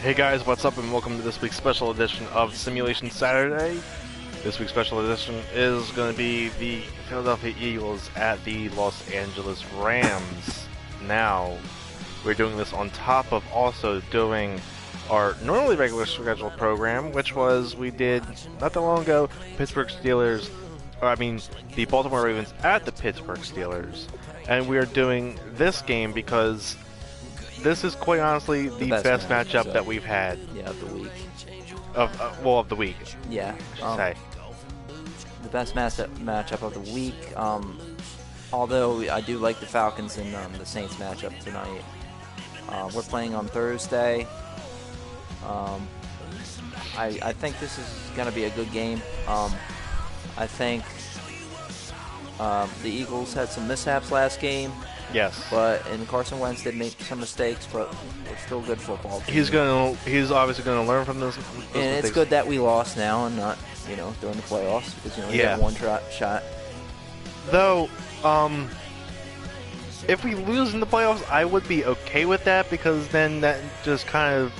Hey guys, what's up and welcome to this week's special edition of Simulation Saturday. This week's special edition is going to be the Philadelphia Eagles at the Los Angeles Rams. Now, we're doing this on top of also doing our normally regular scheduled program, which was, we did not that long ago, the Baltimore Ravens at the Pittsburgh Steelers. And we are doing this game because this is quite honestly the best matchup that we've had. Yeah, of the week. Of the week. Yeah. Say. The best matchup of the week. Although I do like the Falcons and the Saints matchup tonight. We're playing on Thursday. I think this is going to be a good game. I think the Eagles had some mishaps last game. Yes. And Carson Wentz did make some mistakes, but we're still a good football team. He's obviously gonna learn from those and mistakes. It's good that we lost now and not, during the playoffs because we have one shot. Though, if we lose in the playoffs, I would be okay with that because then that just kind of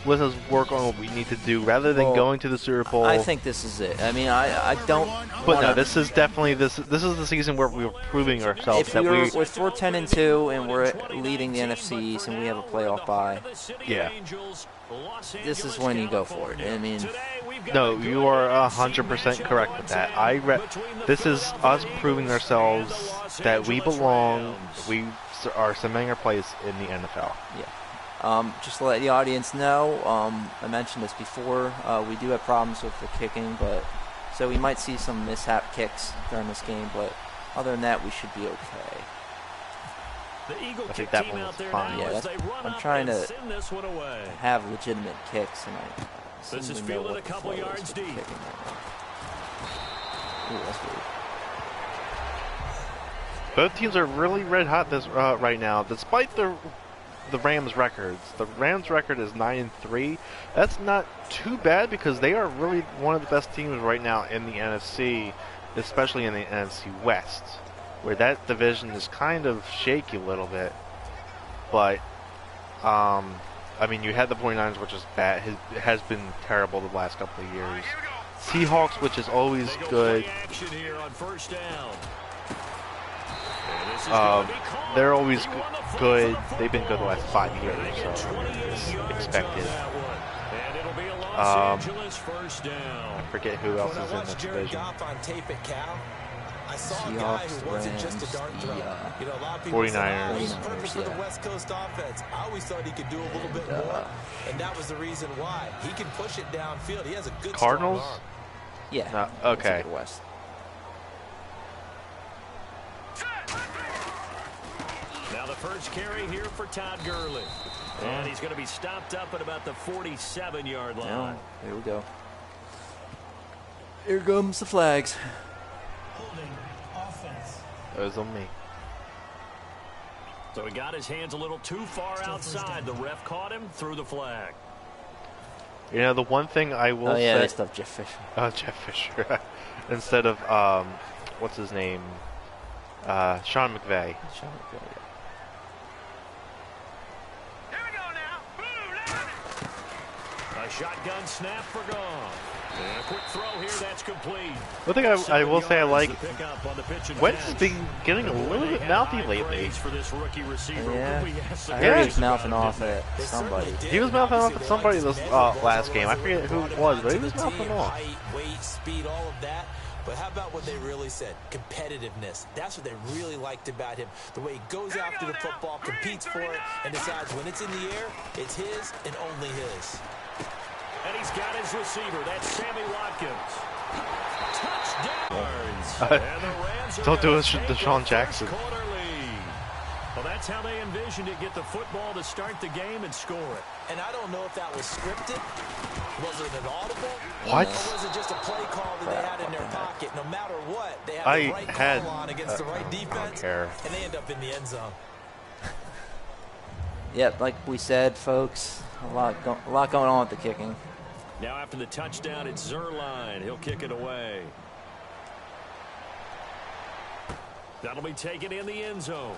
lets us work on what we need to do rather than going to the Super Bowl. I think this is it. I mean, I don't. But no, this is definitely this is the season where we're proving ourselves that we're 10-2 and we're leading the NFC East and we have a playoff bye. Yeah. This is when you go for it. I mean. No, you are 100% correct with that. This is us proving ourselves that we belong. We are cementing our place in the NFL. Yeah. Just to let the audience know, I mentioned this before, we do have problems with the kicking, so we might see some mishap kicks during this game, but other than that, we should be okay. I think that one was fine. Yeah, I'm trying to have legitimate kicks, and this is fielded a couple yards deep. Ooh, that's weird. Both teams are really red hot right now, despite the Rams' records. The Rams' record is 9-3. That's not too bad because they are really one of the best teams right now in the NFC, especially in the NFC West, where that division is kind of shaky a little bit. But, you had the 49ers, which is bad. It has been terrible the last couple of years. Seahawks, which is always good. They're always good. They've been good the last 5 years, so it's expected. I forget who else is in the division. Seahawks, Rams, 49ers. For the West Coast offense, I always thought he could do a little bit more, and that was the reason why. He can push it downfield. He has a good Cardinals? Yeah. Okay. West. Now the first carry here for Todd Gurley. And he's going to be stopped up at about the 47-yard line. Now, here we go. Here comes the flags. That was on me. So he got his hands a little too far outside. The ref caught him, threw the flag. The one thing I will say... Oh, yeah, they stuffed Jeff Fisher. Oh, Jeff Fisher. Instead of, what's his name? Sean McVay. Sean McVay, yeah. A shotgun snap for Goff. And a quick throw here, that's complete. One thing I will say I like, Wentz has been getting a little bit mouthy lately. Yeah, I heard he was mouthing off at somebody. He was mouthing off at somebody this last game. I forget who it was, but he was mouthing off. Weight, speed, all of that. But how about what they really said? Competitiveness. That's what they really liked about him. The way he goes after the football, competes for it, and decides when it's in the air, it's his and only his. And he's got his receiver. That's Sammy Watkins. Touchdown. Don't do it to Deshaun Jackson. Well, that's how they envisioned it. Get the football to start the game and score it. And I don't know if that was scripted. Was it an audible? What? Or was it just a play call that they had in their pocket? No matter what, they had the right call on against the right defense. I don't care. And they end up in the end zone. Yep, like we said, folks, a lot going on with the kicking. Now after the touchdown, it's Zuerlein. He'll kick it away. That'll be taken in the end zone.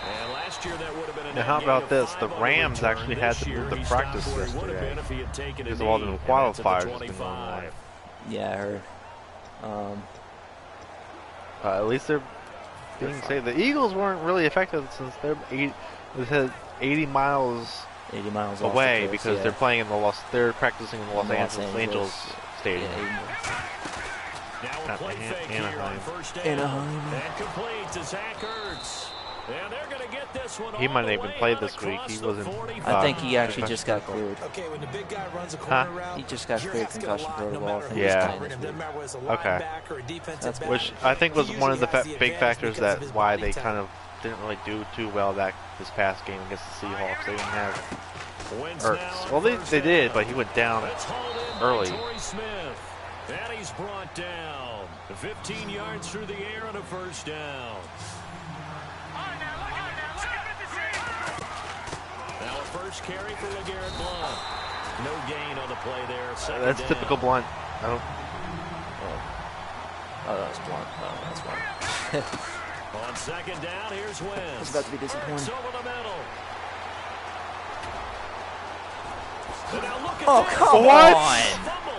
And Last year that would have been a Now, how net gain about of this? 5 The on Rams return. actually had This to year move the he practice stopped where it would have yesterday been if he had taken a because knee, of all the and qualifiers that's at the has been going on. 25. Yeah, I heard. At least they're being safe. The Eagles weren't really affected since they're 80 miles 80 miles off the away coast, because yeah. they're playing in they're practicing in the Los Angeles Angels Stadium. Now a play fake here on first down. Anaheim. And complete to Zach Ertz. And they're going to get this one He all might the not even way play out this week. across He the wasn't. 45. I think he actually just got cleared. Okay, when the big guy runs a corner route, He just got you're cleared asking a concussion lot, protocol. no matter who's Yeah. covering him, doesn't matter whether it's a Okay. linebacker or a defensive back. Which I think was He one of the usually has big advantage factors because of that his why body they type. kind of didn't really do too well this past game against the Seahawks. They didn't have Wentz Ertz. now Well, on they first did, down. but he went down It's hauled in early. by Torrey Smith. And he's brought down. 15 yards through the air and a first down. Now a first carry for LeGarrette Blount. No gain on the play there. Second That's down. typical Blunt. I don't. Oh, that was Blunt. Oh, that's Blunt. On second down, here's Wentz. It's about to be disappointing. It's over the middle. And now look at Oh, this. come What? on. Fumble.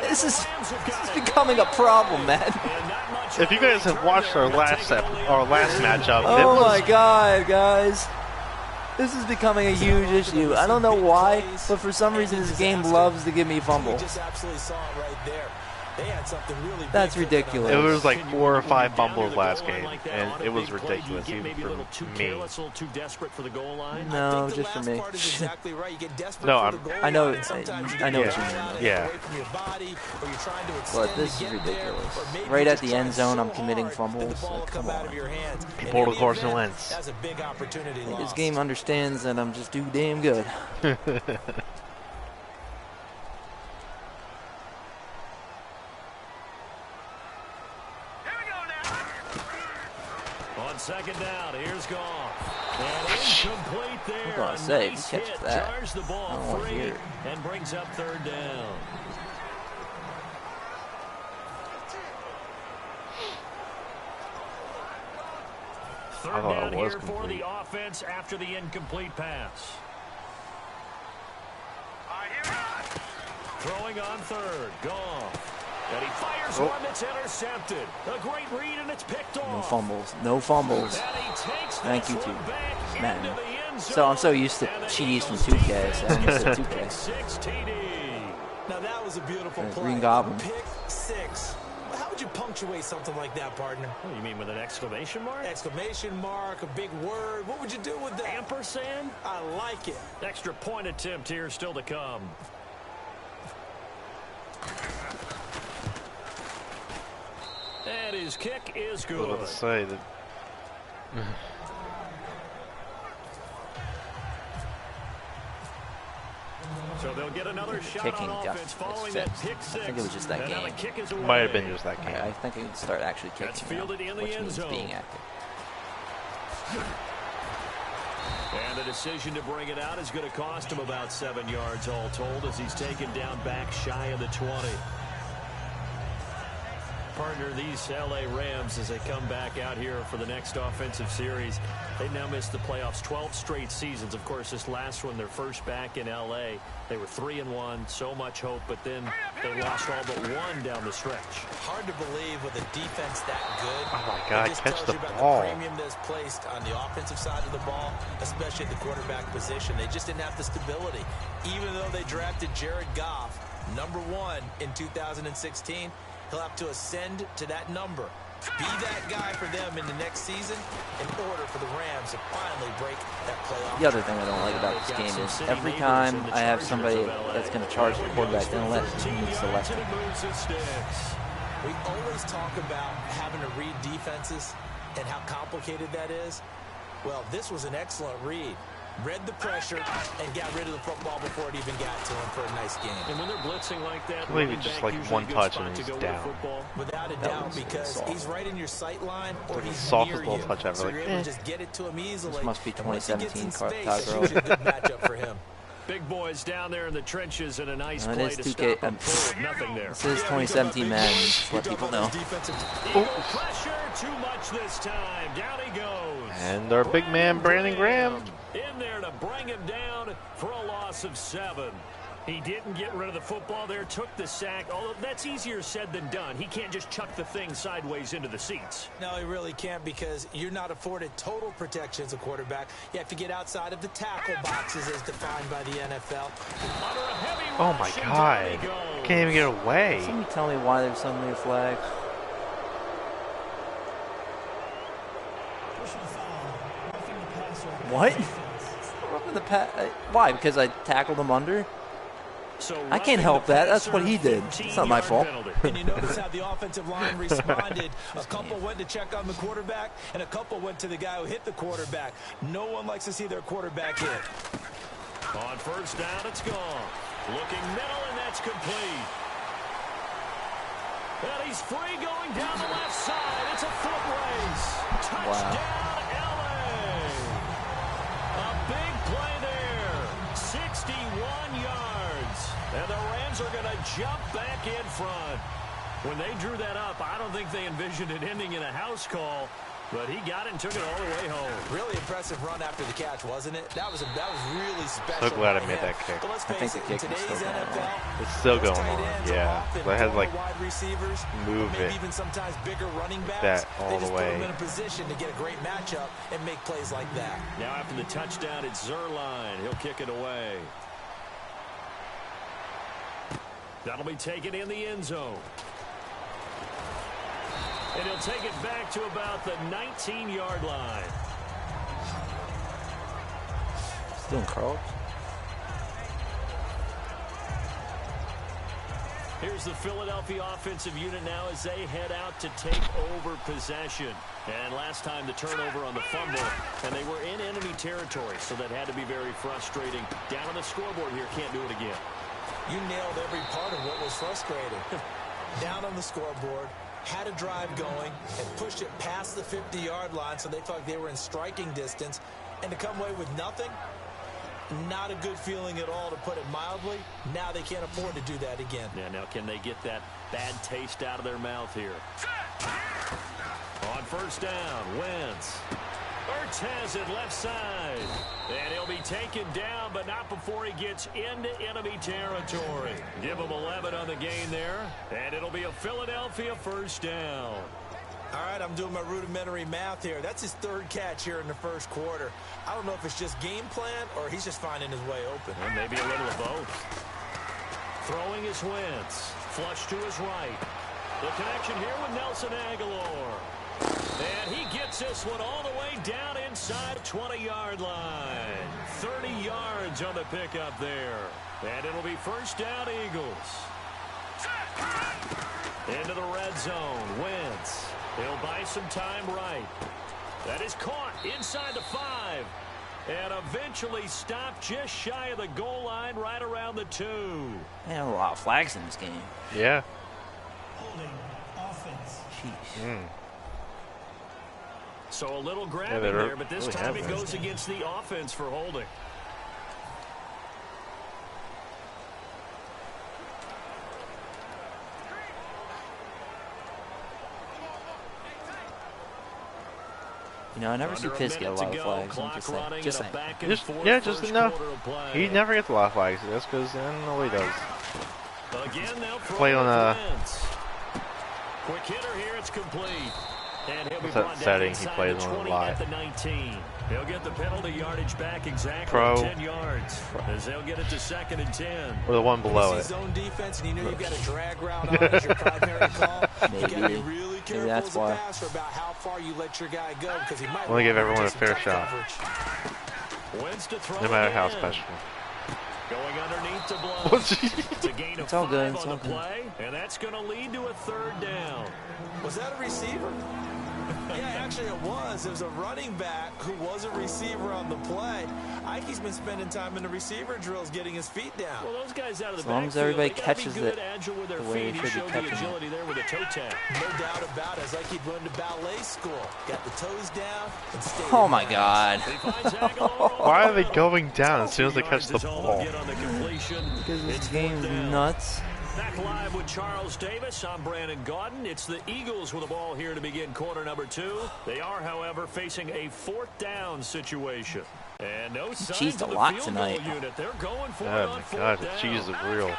This is Rams have got it. becoming a problem, man. And not much If you guys have watched our last matchup, it Oh was my God, guys. This is becoming a huge issue. I don't know why, but for some reason this game loves to give me We fumble. just absolutely saw it right there. They had something really big That's cooking on ridiculous. It that. was like Can 4 or you- 5 when you're down fumbles near the last goal line game, like that and on a it was big play, do you ridiculous get even maybe a for little too me. careless, a little too desperate for the goal line? No, I think the just for last me. part is exactly right. You get desperate No, for I'm- the goal I know- line, and sometimes you I know get what you the mean, ball out yeah. away from your body, or you're trying to But extend this to is get there, ridiculous. or maybe Right you're at just the end trying zone, so I'm committing hard that the fumbles. ball will Like, come come out on. of your hands. And Pulled in a the Carson event, Wentz. That's a big opportunity This lost. game understands that I'm just too damn good. On second down, here's Goff. And incomplete there. I'm gonna say, if he Nice catches hit. that, Jars the I ball don't wanna free hear it. and brings up third down. Third I thought down it was here for complete. the offense after the incomplete pass. Throwing on third, Goff. And he fires one that's intercepted. A great read, and it's picked No off. fumbles. No fumbles. And he takes Thank this you, one too. back Man. into the end So I'm so zone. used to And the cheese from Eagles 2K, so I'm used to 2K. pick six TD. Now that was a beautiful play. Green Goblin. Pick six. Well, how would you punctuate something like that, partner? Oh, you mean with an exclamation mark? Exclamation mark, a big word. What would you do with that? Ampersand? I like it. Extra point attempt here still to come. And his kick is I was about good. to say that. So they'll get another shot Kicking on got offense following that fixed. pick I six. think it was just that And now the game. kick is away. Might have been just that game. I think I can start actually kicking That's now, fielded in the which end means zone. being active. And the decision to bring it out is going to cost him about 7 yards all told as he's taken down back shy of the 20. Partner, these LA Rams, as they come back out here for the next offensive series, they've now missed the playoffs 12 straight seasons. Of course, this last one, their first back in LA. They were 3-1, so much hope, but then they lost all but one down the stretch. Hard to believe with a defense that good. Oh my God, It just catch tells the you about ball. the premium that's placed on the offensive side of the ball, especially at the quarterback position. They just didn't have the stability. Even though they drafted Jared Goff, number 1 in 2016, he'll have to ascend to that number. Be that guy for them in the next season in order for the Rams to finally break that playoff. The other thing I don't like about this game is every time I have somebody that's going to charge the quarterback, they don't let him use the left. We always talk about having to read defenses and how complicated that is. Well, this was an excellent read. Read the pressure and got rid of the football before it even got to him for a nice game. And when they're blitzing like that, I believe running it's just back like usually one a good touch spot and to he's go with down. football. Without a That doubt, was because soft. he's right in your sight line or Like the he's softest near little you. touch ever, So like, you're able eh. to just get it to him easily. This must be And once he gets 2017 in space, Todd that's Gurley. usually a good matchup for him. Big boys down there in the trenches and a nice It play is to 2K, stop them full of nothing there. This is 2017 Madden, just let people know. Eagle pressure, too much this time. Down he goes. And our big man, Brandon Graham. In there to bring him down for a loss of 7. He didn't get rid of the football there, took the sack, although that's easier said than done. He can't just chuck the thing sideways into the seats. No, he really can't, because you're not afforded total protection as a quarterback. You have to get outside of the tackle boxes as defined by the NFL. Under a heavy Oh my rush, and God. down he goes. Can't even get away. Somebody tell me why there's suddenly a flag. What? Roughing the why? Because I tackled him under? So I can't help that. That's what he did. It's not my fault. And you notice how the offensive line responded. A couple went to check on the quarterback, and a couple went to the guy who hit the quarterback. No one likes to see their quarterback hit. On first down, it's gone. Looking middle, and that's complete. And he's free going down the left side. It's a foot race. Touchdown, LA. A big play there. 61 yards. And the Rams are going to jump back in front. When they drew that up, I don't think they envisioned it ending in a house call. But he got it and took it all the way home. Really impressive run after the catch, wasn't it? That was really special. So glad I by made him. that kick. But let's I face think it, the in kick is today's still going NFL, on. It's still those going tight on, ends yeah. are often So I had to, like, more wide receivers, move maybe it even sometimes bigger running backs. that all they the just put way. them in a position to get a great matchup and make plays like that. Now after the touchdown, it's Zuerlein. He'll kick it away. That'll be taken in the end zone. And he'll take it back to about the 19-yard line. Still in curls. Here's the Philadelphia offensive unit now as they head out to take over possession. And last time the turnover on the fumble, and they were in enemy territory, so that had to be very frustrating. Down on the scoreboard here, can't do it again. You nailed every part of what was frustrating. Down on the scoreboard, had a drive going, and pushed it past the 50-yard line, so they thought they were in striking distance. And to come away with nothing, not a good feeling at all, to put it mildly. Now they can't afford to do that again. Yeah, now can they get that bad taste out of their mouth here? On first down, Wentz. Ertz has it left side. And he'll be taken down, but not before he gets into enemy territory. Give him 11 on the gain there. And it'll be a Philadelphia first down. All right, I'm doing my rudimentary math here. That's his third catch here in the first quarter. I don't know if it's just game plan or he's just finding his way open. Well, maybe a little of both. Throwing is Wentz. Flush to his right. The connection here with Nelson Aguilar. And he gets this one all the way down inside the 20-yard line. 30 yards on the pickup there. And it'll be first down, Eagles. Into the red zone, Wentz. He'll buy some time right. That is caught inside the 5. And eventually stopped just shy of the goal line right around the 2. Man, a lot of flags in this game. Yeah. Holding offense. Jeez. So a little grabbing Yeah, they're there, but this really time it having goes against the offense for holding. You know, I never see Under a Pitts get a minute lot to of go. flags. I'm Clock just saying. running Just and a saying. back and Just, forth yeah, just first no. quarter of play. He never gets a lot of flags. That's because I don't know what he does. Again, they'll throw Play on it a- to Wentz. Quick hitter here, it's complete. And he'll be What's that brought down setting he inside plays the on a 20 lot? at the 19. He'll get the penalty yardage back exactly Pro. 10 yards. As they'll get it to 2nd and 10. Or the one below You it. see zone defense and you know you've got a drag route on as your primary call. You got to be Maybe. really careful that's as a why. passer about how far you let your guy go, because he might Wanna give want everyone a some fair tough shot. coverage. Wentz to throw No matter how again. special. Going underneath to blow. It's a gain of It's all 5 good, it's on all the good. play, and that's going to lead to a 3rd down. Was that a receiver? Yeah, actually it was. It was a running back who was a receiver on the play. Ike's been spending time in the receiver drills getting his feet down. Well, those guys out of the As long as backfield, everybody they gotta catches be good, it agile with their the way feet. they He should be showed the catching it. agility there with a toe tap. No doubt about it. It's like he'd run to ballet school. Got the toes down and stayed Oh in my bounds. God. He finds Aguilar. Why are they going down as soon as they catch the Yards is all they'll ball? get on the completion. Because this It's game's fourth down. nuts. Back live with Charles Davis. I'm Brandon Gaudin. It's the Eagles with the ball here to begin quarter number 2. They are, however, facing a 4th down situation. And no signs cheesed of a the lot field tonight. goal unit. They're going for it Oh on my 4th God, down. the cheese is real.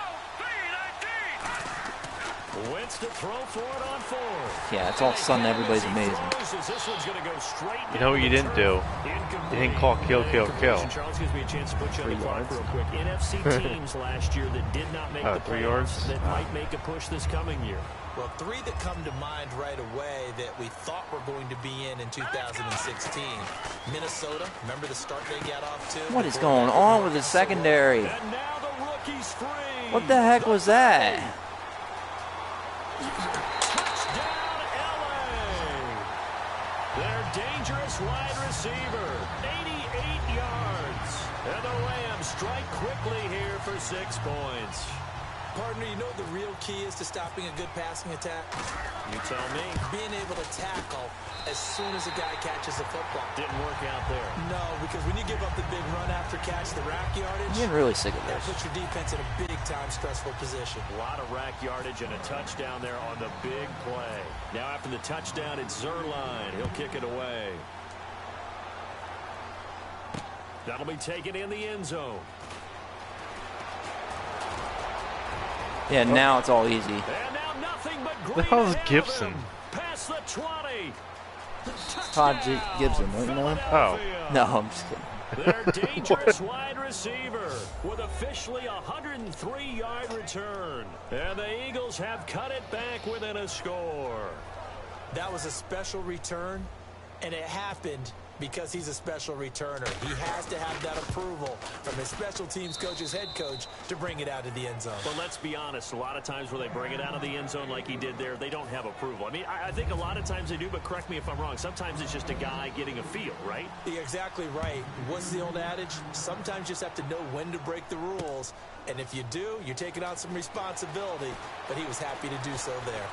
Wentz to throw for it on 4th. Yeah, it's all of a sudden everybody's amazing. This one's going to go straight You know what you didn't do? You didn't call kill, kill, kill. Charles gives me a chance to put you on the 3 clock yards. real quick. NFC teams last year that did not make Oh, the 3 playoffs yards? that might make a push this coming year. Well, 3 that come to mind right away that we thought were going to be in 2016. Minnesota, remember the start they got off to? What is going on with the secondary? And now the rookie's free. What the heck was that? Touchdown, LA. Their dangerous wide receiver, 88 yards. And the Rams strike quickly here for 6 points. Partner, you know what the real key is to stopping a good passing attack? You tell me. Being able to tackle as soon as a guy catches a football. Didn't work out there. No, because when you give up the big run after catch, the rack yardage, I'm getting really sick of that this. puts your defense in a big-time stressful position. A lot of rack yardage and a touchdown there on the big play. Now after the touchdown, it's Zerline. He'll kick it away. That'll be taken in the end zone. Yeah, now it's all easy. And now nothing but green The hell is ahead of Gibson? him. Past the 20. Todd Touchdown, Gibson, don't you know him? Philadelphia. No, I'm just kidding. Their dangerous wide receiver with officially a 103-yard return. And the Eagles have cut it back within a score. That was a special return, and it happened because he's a special returner. He has to have that approval from his special teams coach, his head coach, to bring it out of the end zone. But let's be honest, a lot of times where they bring it out of the end zone like he did there, they don't have approval. I mean, I think a lot of times they do, but correct me if I'm wrong. Sometimes it's just a guy getting a feel, right? You're exactly right. What's the old adage? Sometimes you just have to know when to break the rules. And if you do, you're taking on some responsibility. But he was happy to do so there.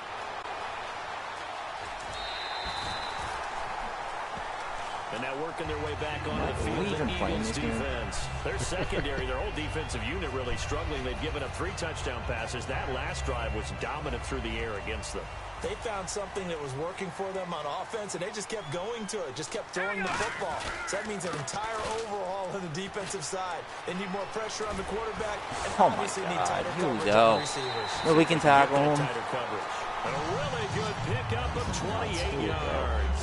And now working their way back onto the field, we even the playing Eagles this game? defense. Their secondary, their whole defensive unit really struggling. They've given up 3 touchdown passes. That last drive was dominant through the air against them. They found something that was working for them on offense, and they just kept going to it, just kept throwing the football. So that means an entire overhaul on the defensive side. They need more pressure on the quarterback, and Oh my obviously need God, tighter here we coverage go. on the receivers. Well, we can tackle him. Tighter coverage. And a really good pickup of 28 yards.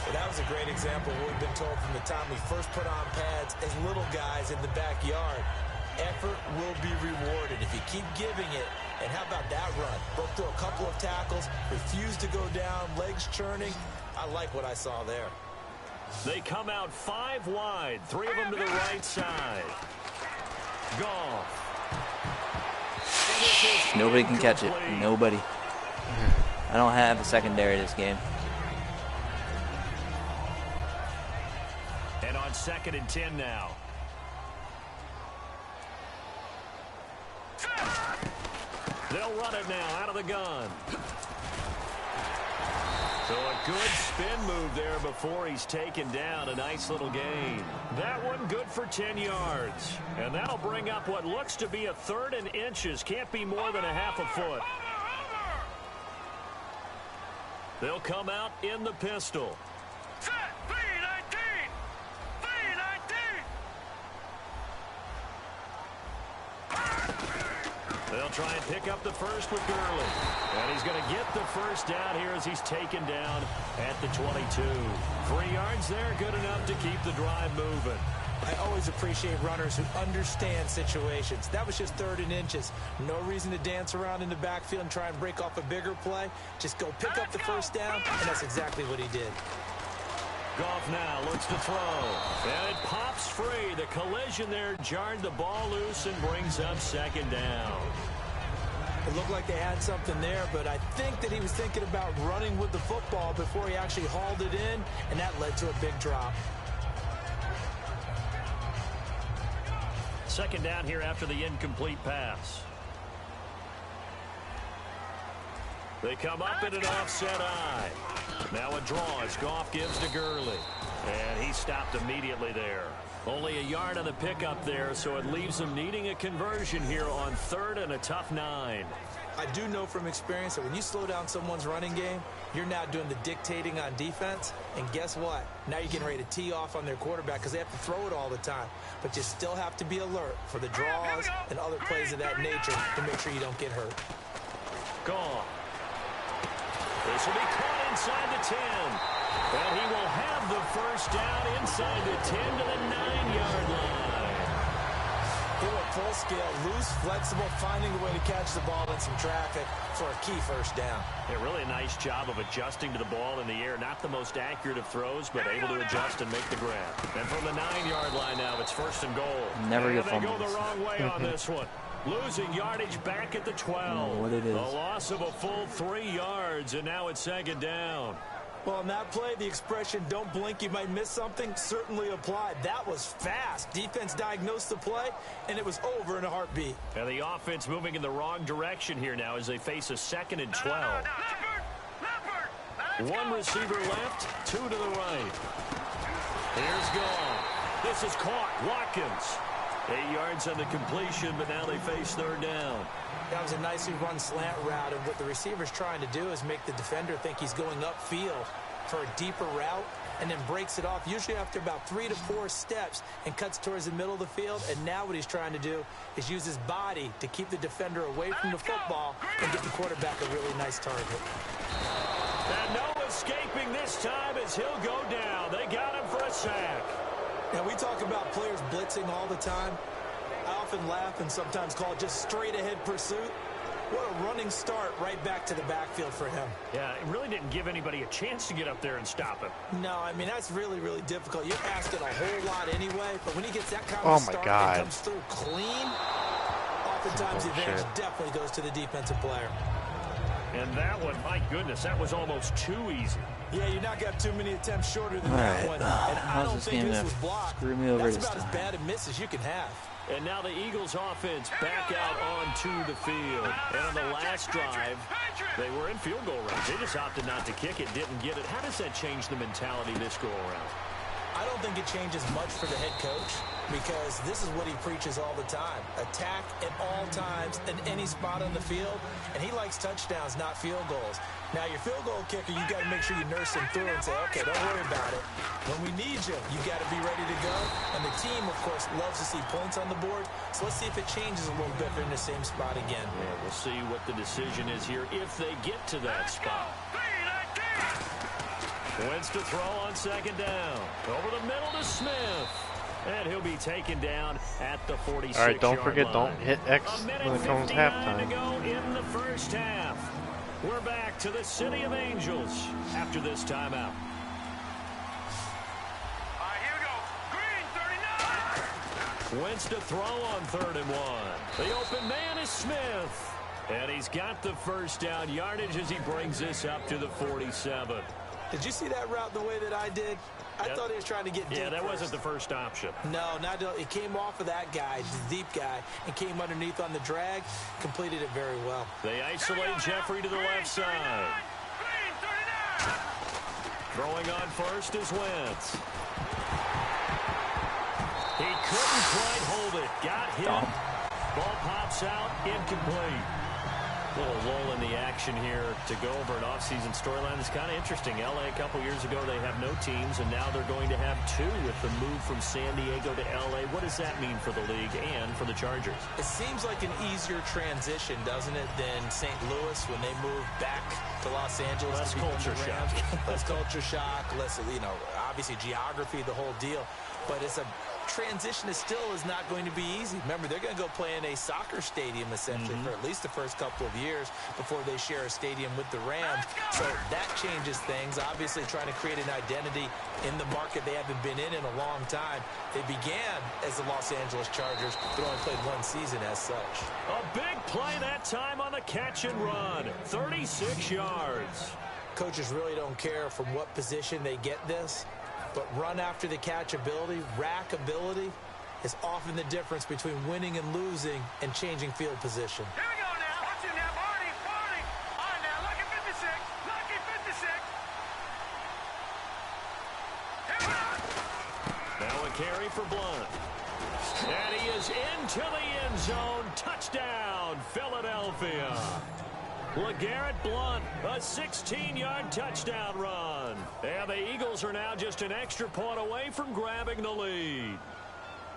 Well, that was a great example of what we've been told from the time we first put on pads as little guys in the backyard. Effort will be rewarded if you keep giving it. And how about that run? Broke through a couple of tackles, refused to go down, legs churning. I like what I saw there. They come out 5 wide, 3 of them to the right side. Goff. Nobody can catch it. Nobody. I don't have a secondary this game. And on 2nd and 10 now. They'll run it now out of the gun. So a good spin move there before he's taken down. A nice little gain. That one good for 10 yards. And that'll bring up what looks to be a 3rd and inches. Can't be more than a half a foot. They'll come out in the pistol. They'll try and pick up the first with Gurley. And he's going to get the first down here as he's taken down at the 22. 3 yards there, good enough to keep the drive moving. I always appreciate runners who understand situations. That was just 3rd and inches. No reason to dance around in the backfield and try and break off a bigger play. Just go pick up the first down, and that's exactly what he did. Goff now looks to throw. And it pops free. The collision there jarred the ball loose and brings up 2nd down. It looked like they had something there, but I think that he was thinking about running with the football before he actually hauled it in, and that led to a big drop. Second down here after the incomplete pass. They come up in an offset eye. Now a draw as Goff gives to Gurley. And he stopped immediately there. Only a yard on the pickup there, so it leaves them needing a conversion here on 3rd and a tough 9. I do know from experience that when you slow down someone's running game, you're now doing the dictating on defense. And guess what? Now you're getting ready to tee off on their quarterback because they have to throw it all the time. But you still have to be alert for the draws and other plays of that nature to make sure you don't get hurt. Gone. This will be caught inside the 10. And he will have the first down inside the 10 to the 9-yard line. He went full scale, loose, flexible, finding a way to catch the ball in some traffic for a key first down. Yeah, really a nice job of adjusting to the ball in the air. Not the most accurate of throws, but able to adjust and make the grab. And from the 9-yard line now, it's 1st and goal. Never get And they go fumbles. the wrong way on this one. Losing yardage back at the 12. What it is. A loss of a full 3 yards, and now it's 2nd down. Well, in that play, the expression, don't blink, you might miss something, certainly applied. That was fast. Defense diagnosed the play, and it was over in a heartbeat. And the offense moving in the wrong direction here now as they face a 2nd and 12. One receiver left, 2 to the right. Here's Gone. This is caught. Watkins. 8 yards on the completion, but now they face 3rd down. That was a nicely run slant route, and what the receiver's trying to do is make the defender think he's going upfield for a deeper route and then breaks it off, usually after about 3 to 4 steps, and cuts towards the middle of the field. And now what he's trying to do is use his body to keep the defender away from the football and get the quarterback a really nice target. And no escaping this time as he'll go down. They got him for a sack. Now, we talk about players blitzing all the time. I often laugh and sometimes call it just straight-ahead pursuit. What a running start right back to the backfield for him. Yeah, it really didn't give anybody a chance to get up there and stop him. No, I mean, that's really, really difficult. You're asking a whole lot anyway, but when he gets that kind Oh of my start God. and comes through clean, oftentimes the advantage definitely goes to the defensive player. And that one, my goodness, that was almost too easy. Yeah, you're not going to have too many attempts shorter than All that right. one. And I How's don't this think game this gonna was blocked. screw me over That's this about as time? bad a miss as you can have. And now the Eagles offense back out onto the field. And on the last drive, they were in field goal range. They just opted not to kick it, didn't get it. How does that change the mentality this go around? I don't think it changes much for the head coach because this is what he preaches all the time. Attack at all times in any spot on the field, and he likes touchdowns, not field goals. Now, your field goal kicker, you got to make sure you nurse him through and say, okay, don't worry about it. When we need you, you got to be ready to go. And the team, of course, loves to see points on the board. So let's see if it changes a little bit if they're in the same spot again. Yeah, we'll see what the decision is here if they get to that spot. Wentz to throw on 2nd down. Over the middle to Smith. And he'll be taken down at the 46-yard line. Alright, don't forget, don't hit X A minute when it comes 59 halftime. to go in the first half. We're back to the City of Angels after this timeout. Here we go. Green, 39. Wentz to throw on 3rd and 1. The open man is Smith. And he's got the first down yardage as he brings this up to the 47. Did you see that route the way that I did? I Yep. thought he was trying to get deep. Yeah, that first. wasn't the first option. No, not it came off of that guy, the deep guy, and came underneath on the drag, completed it very well. They isolate Jeffrey to the left side. Green, 39. Throwing on first is Wentz. He couldn't quite hold it. Got hit. Ball pops out, incomplete. Little lull in the action here to go over an offseason storyline. It's kind of interesting. LA a couple years ago, they have no teams, and now they're going to have 2 with the move from San Diego to LA. What does that mean for the league and for the Chargers? It seems like an easier transition, doesn't it, than St. Louis when they moved back to Los Angeles. Less to become culture the Rams. shock. Less culture shock, less, obviously geography, the whole deal. But it's a transition is not going to be easy. Remember, they're going to go play in a soccer stadium, essentially, for at least the first couple of years before they share a stadium with the Rams. So that changes things. Obviously, trying to create an identity in the market they haven't been in a long time. They began as the Los Angeles Chargers, but only played one season as such. A big play that time on the catch and run. 36 yards. Coaches really don't care from what position they get this, but run after the catch ability, rack ability, is often the difference between winning and losing and changing field position. Here we go now. Watch it now. 40. All right, now. Lucky 56. Lucky 56. Here we go. Now a carry for Blunt. And he is into the end zone. Touchdown, Philadelphia. LeGarrette Blunt, a 16-yard touchdown run. And the Eagles are now just an extra point away from grabbing the lead.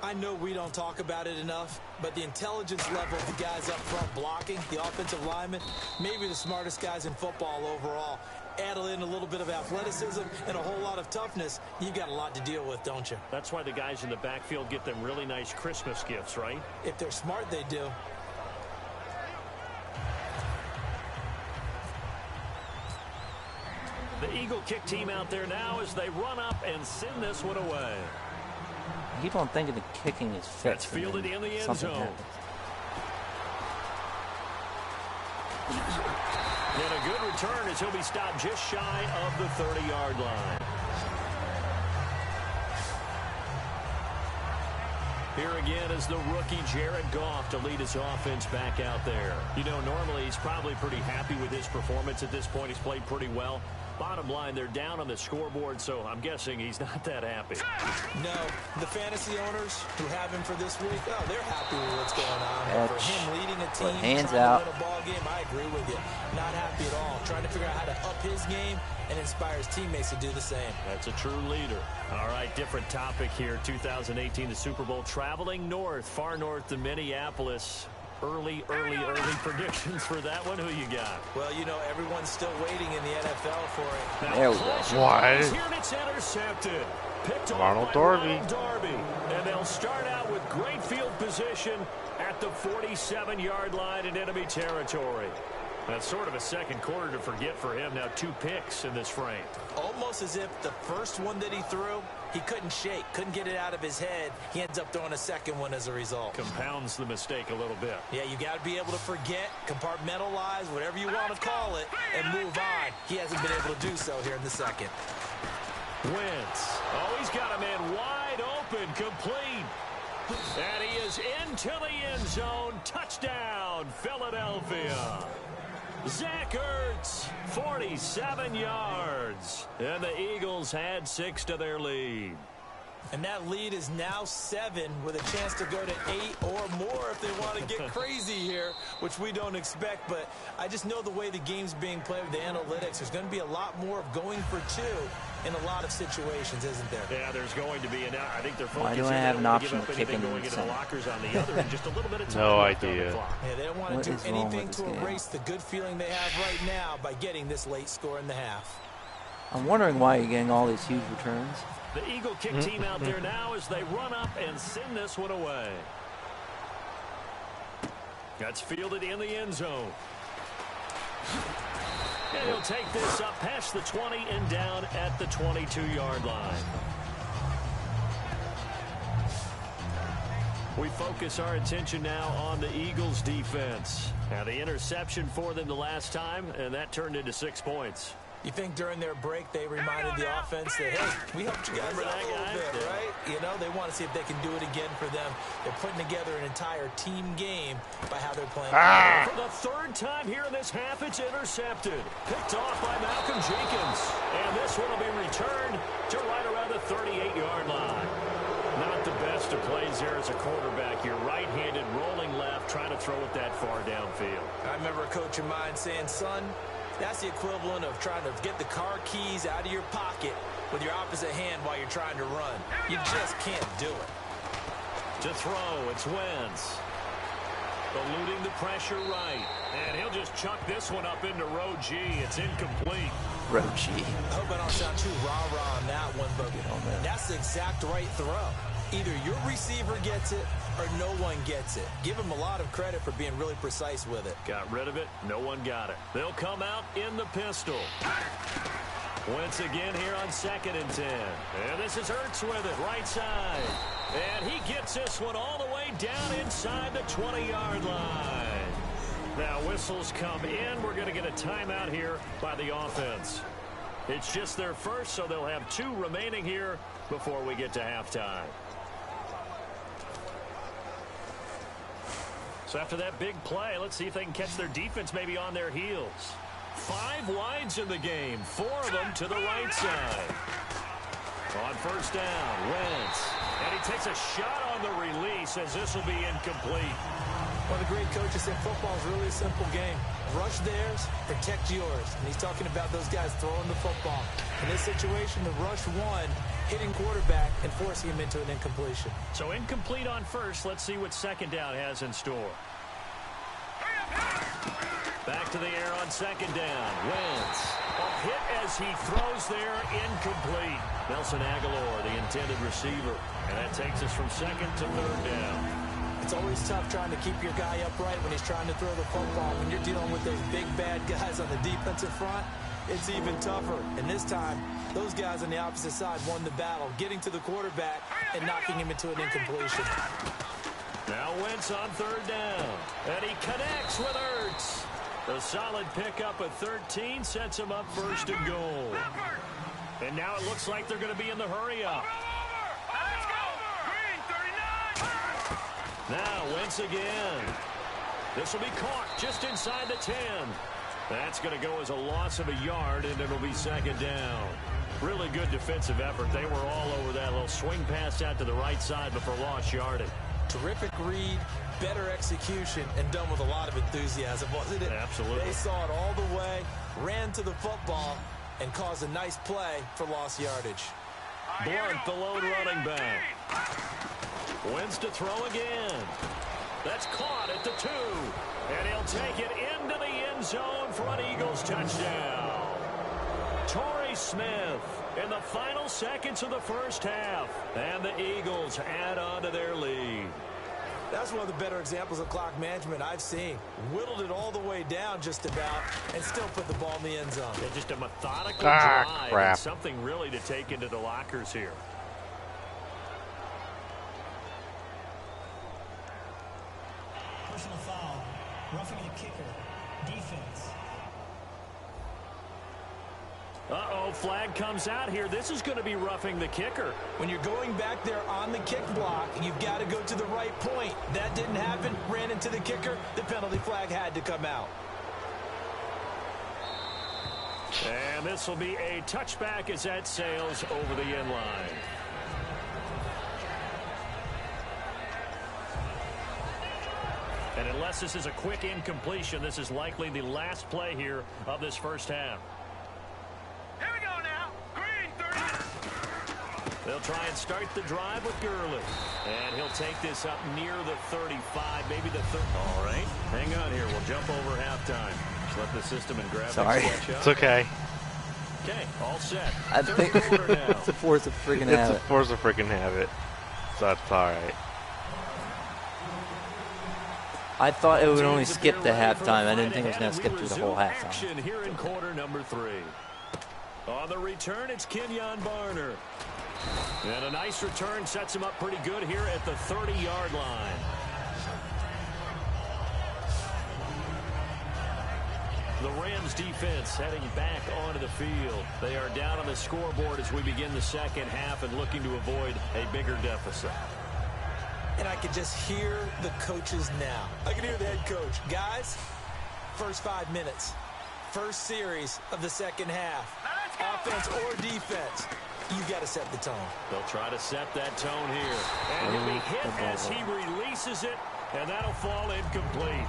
I know we don't talk about it enough, but the intelligence level of the guys up front blocking, the offensive linemen, maybe the smartest guys in football overall. Add in a little bit of athleticism and a whole lot of toughness, you got a lot to deal with, don't you? That's why the guys in the backfield get them really nice Christmas gifts, right? If they're smart, they do. The Eagle kick team out there now as they run up and send this one away. I keep on thinking the kicking is fixed. That's fielded in the end zone. Happens. And a good return as he'll be stopped just shy of the 30-yard line. Here again is the rookie Jared Goff to lead his offense back out there. You know, normally he's probably pretty happy with his performance at this point. He's played pretty well. Bottom line, they're down on the scoreboard, so I'm guessing he's not that happy. No, the fantasy owners who have him for this week, oh, they're happy with what's going on. But for him leading a team, hands trying out. to win a ball game, I agree with you. Not happy at all. Trying to figure out how to up his game and inspire his teammates to do the same. That's a true leader. All right, different topic here. 2018, the Super Bowl, traveling north, far north to Minneapolis. Early predictions for that one. Who you got? Well, you know, everyone's still waiting in the NFL for it. Now, there we go. What? Here and it's intercepted. Picked off Ronald by Darby. Ronald Darby. And they'll start out with great field position at the 47-yard line in enemy territory. That's sort of a second quarter to forget for him. Now 2 picks in this frame. Almost as if the first one that he threw, he couldn't shake, couldn't get it out of his head. He ends up throwing a second one as a result. Compounds the mistake a little bit. Yeah, you got to be able to forget, compartmentalize, whatever you want to call it, and move on. He hasn't been able to do so here in the second. Wentz. Oh, he's got a man wide open, complete. And he is into the end zone. Touchdown, Philadelphia. Zach Ertz, 47 yards. And the Eagles add 6 to their lead. And that lead is now 7 with a chance to go to 8 or more if they want to get crazy here, which we don't expect. But I just know the way the game's being played with the analytics, there's going to be a lot more of going for 2 in a lot of situations, isn't there? Yeah, there's going to be. And I think they're Why focusing do I have on an to give option up to anything kick in going the into the center? lockers on the other and just a little bit of time No left on the idea. clock. Yeah, they don't want What to do is wrong anything with to this game? erase the good feeling they have right now by getting this late score in the half. I'm wondering why you're getting all these huge returns. The Eagle kick team out there now as they run up and send this one away. That's fielded in the end zone. And he'll take this up past the 20 and down at the 22-yard line. We focus our attention now on the Eagles' defense. Now the interception for them the last time, and that turned into 6 points. You think during their break they reminded the offense that, hey, we helped you guys Remember out that a little guy? bit, Yeah. right? You know, they want to see if they can do it again for them. They're putting together an entire team game by how they're playing. For the 3rd time here in this half, it's intercepted. Picked off by Malcolm Jenkins. And this one will be returned to right around the 38-yard line. Not the best of plays there as a quarterback. You're right-handed, rolling left, trying to throw it that far downfield. I remember a coach of mine saying, son, that's the equivalent of trying to get the car keys out of your pocket with your opposite hand while you're trying to run. You just can't do it. To throw, it's Wentz. Eluding the pressure right. And he'll just chuck this one up into row G. It's incomplete. Rochi. I hope I don't sound too rah-rah on that one, but that's the exact right throw. Either your receiver gets it or no one gets it. Give him a lot of credit for being really precise with it. Got rid of it. No one got it. They'll come out in the pistol. Once again here on 2nd and 10. And this is Ertz with it, right side. And he gets this one all the way down inside the 20-yard line. Now whistles come in. We're going to get a timeout here by the offense. It's just their first, so they'll have 2 remaining here before we get to halftime. So after that big play, let's see if they can catch their defense maybe on their heels. 5 wides in the game, 4 of them to the right side. On first down, Wentz. And he takes a shot on the release as this will be incomplete. One of the great coaches said football is really a simple game. Rush theirs, protect yours. And he's talking about those guys throwing the football. In this situation, the rush one, hitting quarterback and forcing him into an incompletion. So incomplete on first. Let's see what second down has in store. Back to the air on second down. Wentz. A hit as he throws there, incomplete. Nelson Aguilar, the intended receiver. And that takes us from second to third down. It's always tough trying to keep your guy upright when he's trying to throw the football. When you're dealing with those big, bad guys on the defensive front, it's even tougher. And this time, those guys on the opposite side won the battle, getting to the quarterback and knocking him into an incompletion. Now Wentz on third down. And he connects with Ertz. A solid pickup at 13 sets him up first and goal. And now it looks like they're going to be in the hurry-up. Now Wentz again. This will be caught just inside the 10. That's going to go as a loss of a yard, and it'll be second down. Really good defensive effort. They were all over that little swing pass out to the right side before lost yardage. Terrific read, better execution, and done with a lot of enthusiasm, wasn't it? Absolutely. They saw it all the way, ran to the football, and caused a nice play for lost yardage. Blunt, the lone running back. Wentz to throw again. That's caught at the 2. And he'll take it into the end zone for an Eagles touchdown. Torrey Smith in the final seconds of the first half. And the Eagles add on to their lead. That's one of the better examples of clock management I've seen. Whittled it all the way down just about and still put the ball in the end zone. Yeah, just a methodical drive crap. and something really to take into the lockers here. Personal foul. Roughing the kicker. Defense. Uh-oh, flag comes out here. This is going to be roughing the kicker. When you're going back there on the kick block, you've got to go to the right point. That didn't happen. Ran into the kicker. The penalty flag had to come out. And this will be a touchback as that sails over the end line. And unless this is a quick incompletion, this is likely the last play here of this first half. Here we go now. Green 30. They'll try and start the drive with Gurley. And he'll take this up near the 35, maybe the 30. All right, hang on here. We'll jump over halftime. Just let the system and graphics catch up. It's okay. Okay, all set. I Third think quarter now. it's a force of freaking It's a habit. force of freaking habit. So that's alright. I thought it would only Teams skip the appear ready for halftime. I fight didn't think it was ahead, going to and skip we through the whole resume halftime. action here in quarter number 3. On the return, it's Kenyon Barner. And a nice return sets him up pretty good here at the 30-yard line. The Rams defense heading back onto the field. They are down on the scoreboard as we begin the second half and looking to avoid a bigger deficit. And I could just hear the coaches now. I can hear the head coach. Guys, first 5 minutes. First series of the second half. Offense or defense, you've got to set the tone. They'll try to set that tone here. And he'll be hit as he releases it, and that'll fall incomplete.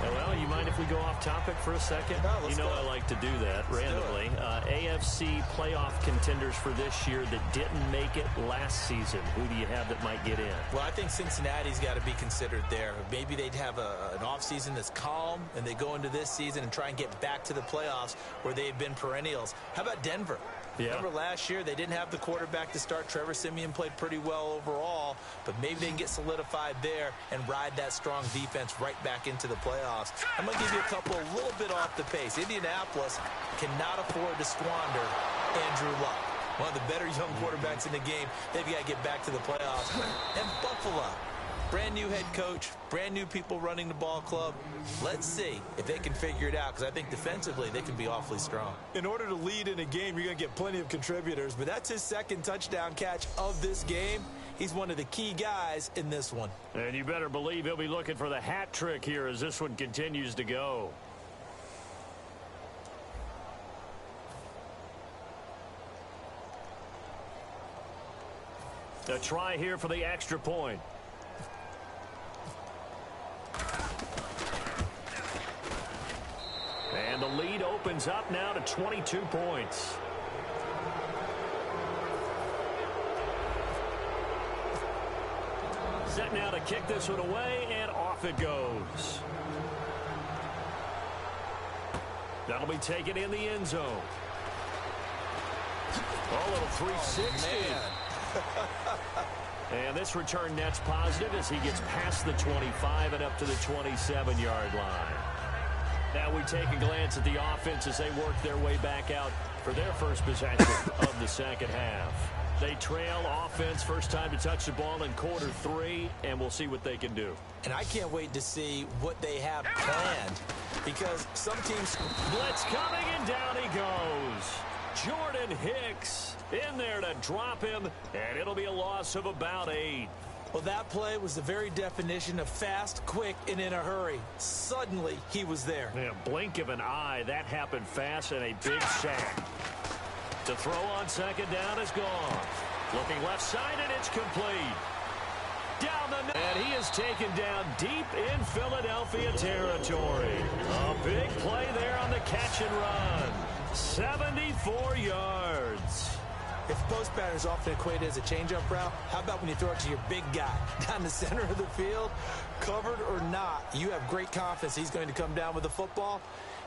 Well, you mind if we go off topic for a second? No, let's you know go. I like to do that randomly. AFC playoff contenders for this year that didn't make it last season. Who do you have that might get in? Well, I think Cincinnati's got to be considered there. Maybe they'd have an offseason that's calm, and they go into this season and try and get back to the playoffs where they had been perennials. How about Denver? Yeah. Remember last year, they didn't have the quarterback to start. Trevor Siemian played pretty well overall, but maybe they can get solidified there and ride that strong defense right back into the playoffs. I'm going to give you a couple a little bit off the pace. Indianapolis cannot afford to squander Andrew Luck, one of the better young quarterbacks in the game. They've got to get back to the playoffs. And Buffalo, brand new head coach, brand new people running the ball club. Let's see if they can figure it out, because I think defensively they can be awfully strong. In order to lead in a game, you're going to get plenty of contributors, but that's his second touchdown catch of this game. He's one of the key guys in this one. And you better believe he'll be looking for the hat trick here as this one continues to go. A try here for the extra point. And the lead opens up now to 22 points. Set now to kick this one away, and off it goes. That'll be taken in the end zone. Oh, a little 360. And this return net's positive as he gets past the 25 and up to the 27-yard line. Now we take a glance at the offense as they work their way back out for their first possession of the second half. They trail offense, first time to touch the ball in quarter 3, and we'll see what they can do. And I can't wait to see what they have planned, because some teams... Blitz coming, and down he goes. Jordan Hicks in there to drop him, and it'll be a loss of about 8. Well, that play was the very definition of fast, quick, and in a hurry. Suddenly, he was there. In a blink of an eye, that happened fast, and a big sack. To throw on second down is gone. Looking left side, and it's complete. Down the... And he is taken down deep in Philadelphia territory. A big play there on the catch and run. 74 yards. If post pattern is often equated as a change-up route, how about when you throw it to your big guy down the center of the field? Covered or not, you have great confidence he's going to come down with the football.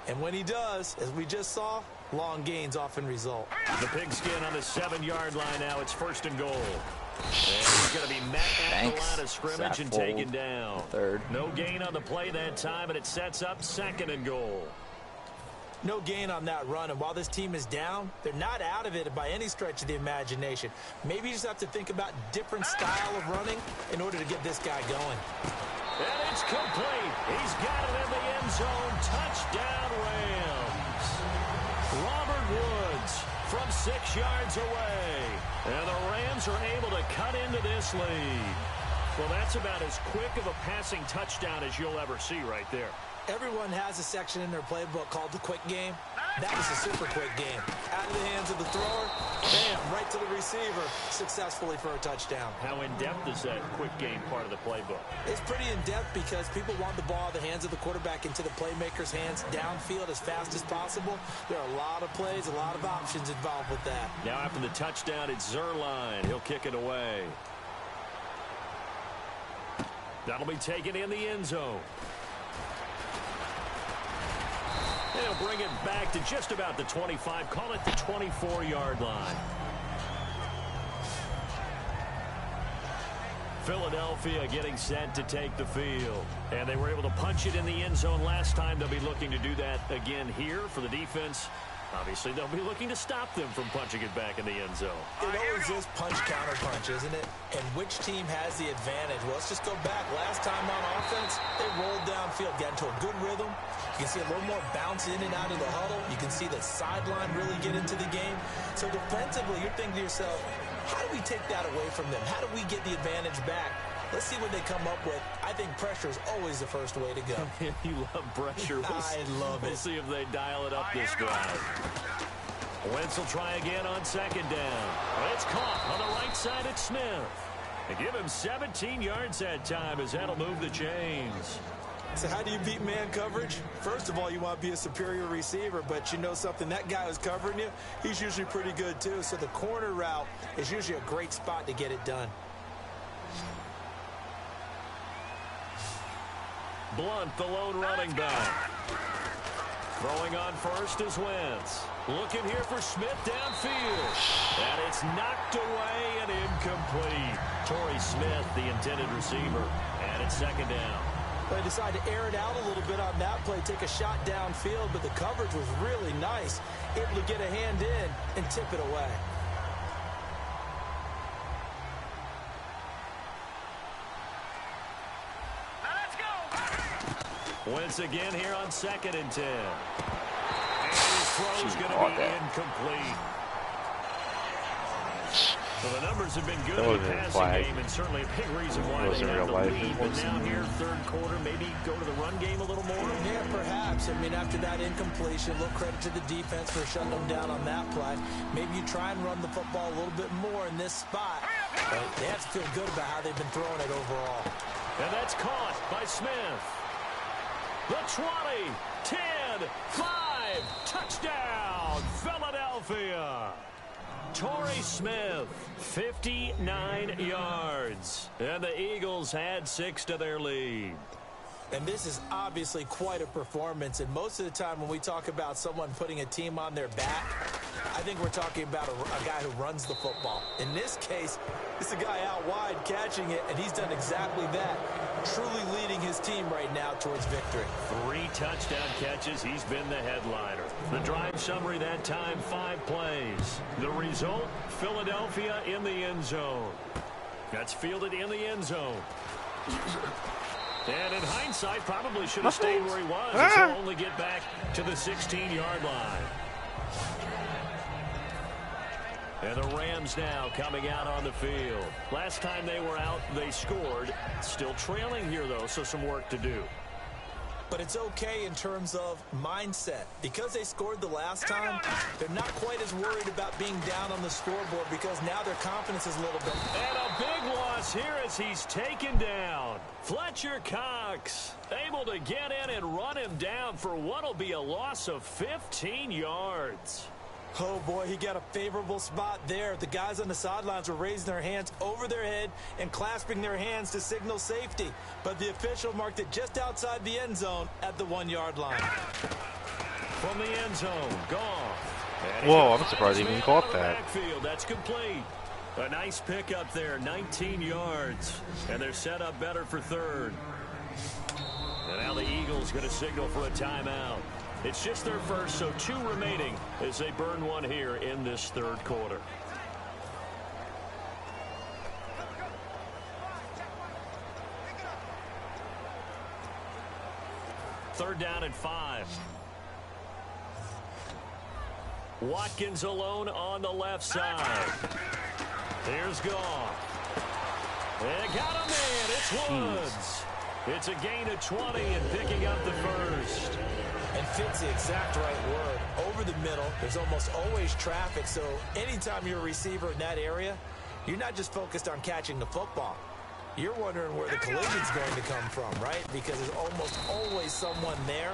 And when he does, as we just saw, long gains often result. The pigskin on the 7-yard line now. It's first and goal. And he's going to be met at the line of scrimmage and taken down. Third. No gain on the play that time, and it sets up second and goal. No gain on that run, and while this team is down, they're not out of it by any stretch of the imagination. Maybe you just have to think about different style of running in order to get this guy going. And it's complete. He's got it in the end zone. Touchdown, Rams. Robert Woods from 6 yards away. And the Rams are able to cut into this lead. Well, that's about as quick of a passing touchdown as you'll ever see right there. Everyone has a section in their playbook called the quick game. That was a super quick game. Out of the hands of the thrower, bam, right to the receiver, successfully for a touchdown. How in-depth is that quick game part of the playbook? It's pretty in-depth because people want the ball out of the hands of the quarterback into the playmaker's hands downfield as fast as possible. There are a lot of plays, a lot of options involved with that. Now after the touchdown, it's Zuerlein. He'll kick it away. That'll be taken in the end zone. They'll bring it back to just about the 25. Call it the 24-yard line. Philadelphia getting set to take the field. And they were able to punch it in the end zone last time. They'll be looking to do that again here for the defense. Obviously, they'll be looking to stop them from punching it back in the end zone. It always is punch-counter-punch, isn't it? And which team has the advantage? Well, let's just go back. Last time on offense, they rolled downfield, got into a good rhythm. You can see a little more bounce in and out of the huddle. You can see the sideline really get into the game. So defensively, you're thinking to yourself, how do we take that away from them? How do we get the advantage back? Let's see what they come up with. I think pressure is always the first way to go. You love pressure. I love it. We'll see if they dial it up this drive. Wentz will try again on second down. It's caught on the right side at Smith. They give him 17 yards that time as that'll move the chains. So how do you beat man coverage? First of all, you want to be a superior receiver, but you know something, that guy who's covering you, he's usually pretty good too. So the corner route is usually a great spot to get it done. Blunt, the lone running back. Throwing on first is Wentz. Looking here for Smith downfield. And it's knocked away and incomplete. Torrey Smith, the intended receiver. And it's second down. They decided to air it out a little bit on that play, take a shot downfield, but the coverage was really nice. Able to get a hand in and tip it away. Wentz again here on 2nd and 10. And his throw's going to be incomplete. Well, the numbers have been good in the passing game, and certainly a big reason why they have the lead. But now here, third quarter, maybe go to the run game a little more? Yeah, perhaps. I mean, after that incompletion, a little credit to the defense for shutting them down on that play. Maybe you try and run the football a little bit more in this spot. But they have to feel good about how they've been throwing it overall. And that's caught by Smith. The 20, 10, 5, touchdown, Philadelphia. Torrey Smith, 59 yards. And the Eagles had 6 to their lead. And this is obviously quite a performance. And most of the time when we talk about someone putting a team on their back, I think we're talking about a guy who runs the football. In this case, it's a guy out wide catching it, and he's done exactly that. Truly leading his team right now towards victory. 3 touchdown catches. He's been the headliner. The drive summary that time, 5 plays. The result, Philadelphia in the end zone. That's fielded in the end zone. And in hindsight, probably should have stayed where he was. As he'll only get back to the 16-yard line. And the Rams now coming out on the field. Last time they were out, they scored. Still trailing here, though, so some work to do. But it's okay in terms of mindset. Because they scored the last time, they're not quite as worried about being down on the scoreboard because now their confidence is a little bit. And a big loss here as he's taken down. Fletcher Cox able to get in and run him down for what will be a loss of 15 yards. Oh, boy, he got a favorable spot there. The guys on the sidelines were raising their hands over their head and clasping their hands to signal safety. But the official marked it just outside the end zone at the 1-yard line. From the end zone, gone. Whoa, I'm surprised he even caught that. Backfield, that's complete. A nice pickup there, 19 yards. And they're set up better for third. And now the Eagles going to signal for a timeout. It's just their first, so 2 remaining as they burn one here in this third quarter. Third down and 5. Watkins alone on the left side. Here's Goff. They got a man. It's Woods. It's a gain of 20 and picking up the first. And fits the exact right word. Over the middle, there's almost always traffic, so anytime you're a receiver in that area, you're not just focused on catching the football. You're wondering where the collision's going to come from, right? Because there's almost always someone there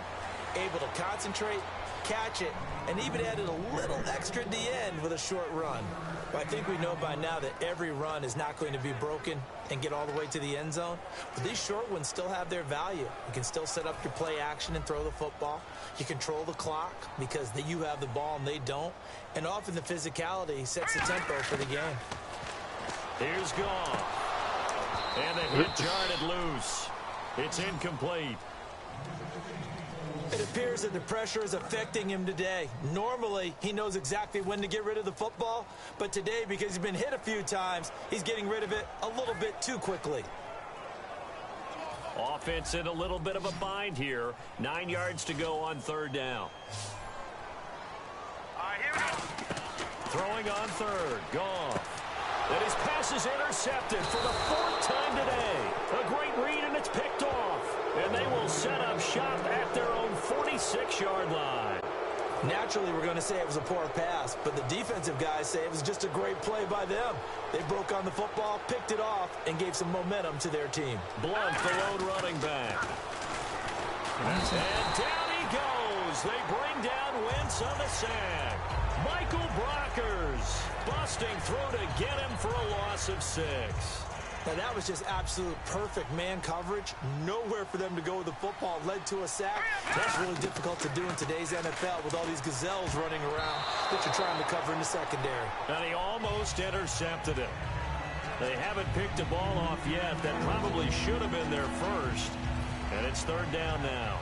able to concentrate, catch it, and even added a little extra at the end with a short run. But I think we know by now that every run is not going to be broken and get all the way to the end zone. But these short ones still have their value. You can still set up your play action and throw the football. You control the clock because you have the ball and they don't. And often the physicality sets the tempo for the game. Here's Goff. And the hit jarred loose. It's incomplete. It appears that the pressure is affecting him today. Normally, he knows exactly when to get rid of the football, but today, because he's been hit a few times, he's getting rid of it a little bit too quickly. Offense in a little bit of a bind here. 9 yards to go on third down. Throwing on third. Goff. And his pass is intercepted for the 4th time today. A great read, and it's picked off. And they will set up shop at their own 46-yard line. Naturally, we're going to say it was a poor pass, but the defensive guys say it was just a great play by them. They broke on the football, picked it off, and gave some momentum to their team. Blunt, the lone running back. And down he goes. They bring down Wentz on the sack. Michael Brockers busting through to get him for a loss of 6. Now that was just absolute perfect man coverage. Nowhere for them to go with the football. Led to a sack. That's really difficult to do in today's NFL with all these gazelles running around that you're trying to cover in the secondary. And he almost intercepted it. They haven't picked a ball off yet. That probably should have been their first. And it's third down now.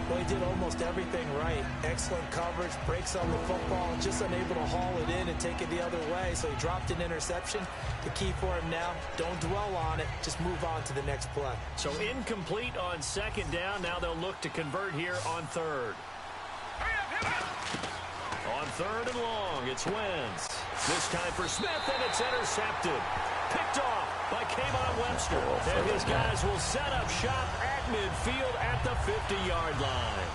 Well, he did almost everything right. Excellent coverage, breaks on the football, just unable to haul it in and take it the other way. So he dropped an interception. The key for him now, don't dwell on it. Just move on to the next play. So incomplete on second down. Now they'll look to convert here on third. On third and long, it's Wentz. This time for Smith, and it's intercepted. Picked off by Kayvon Webster. And his guys will set up shop at midfield at the 50-yard line.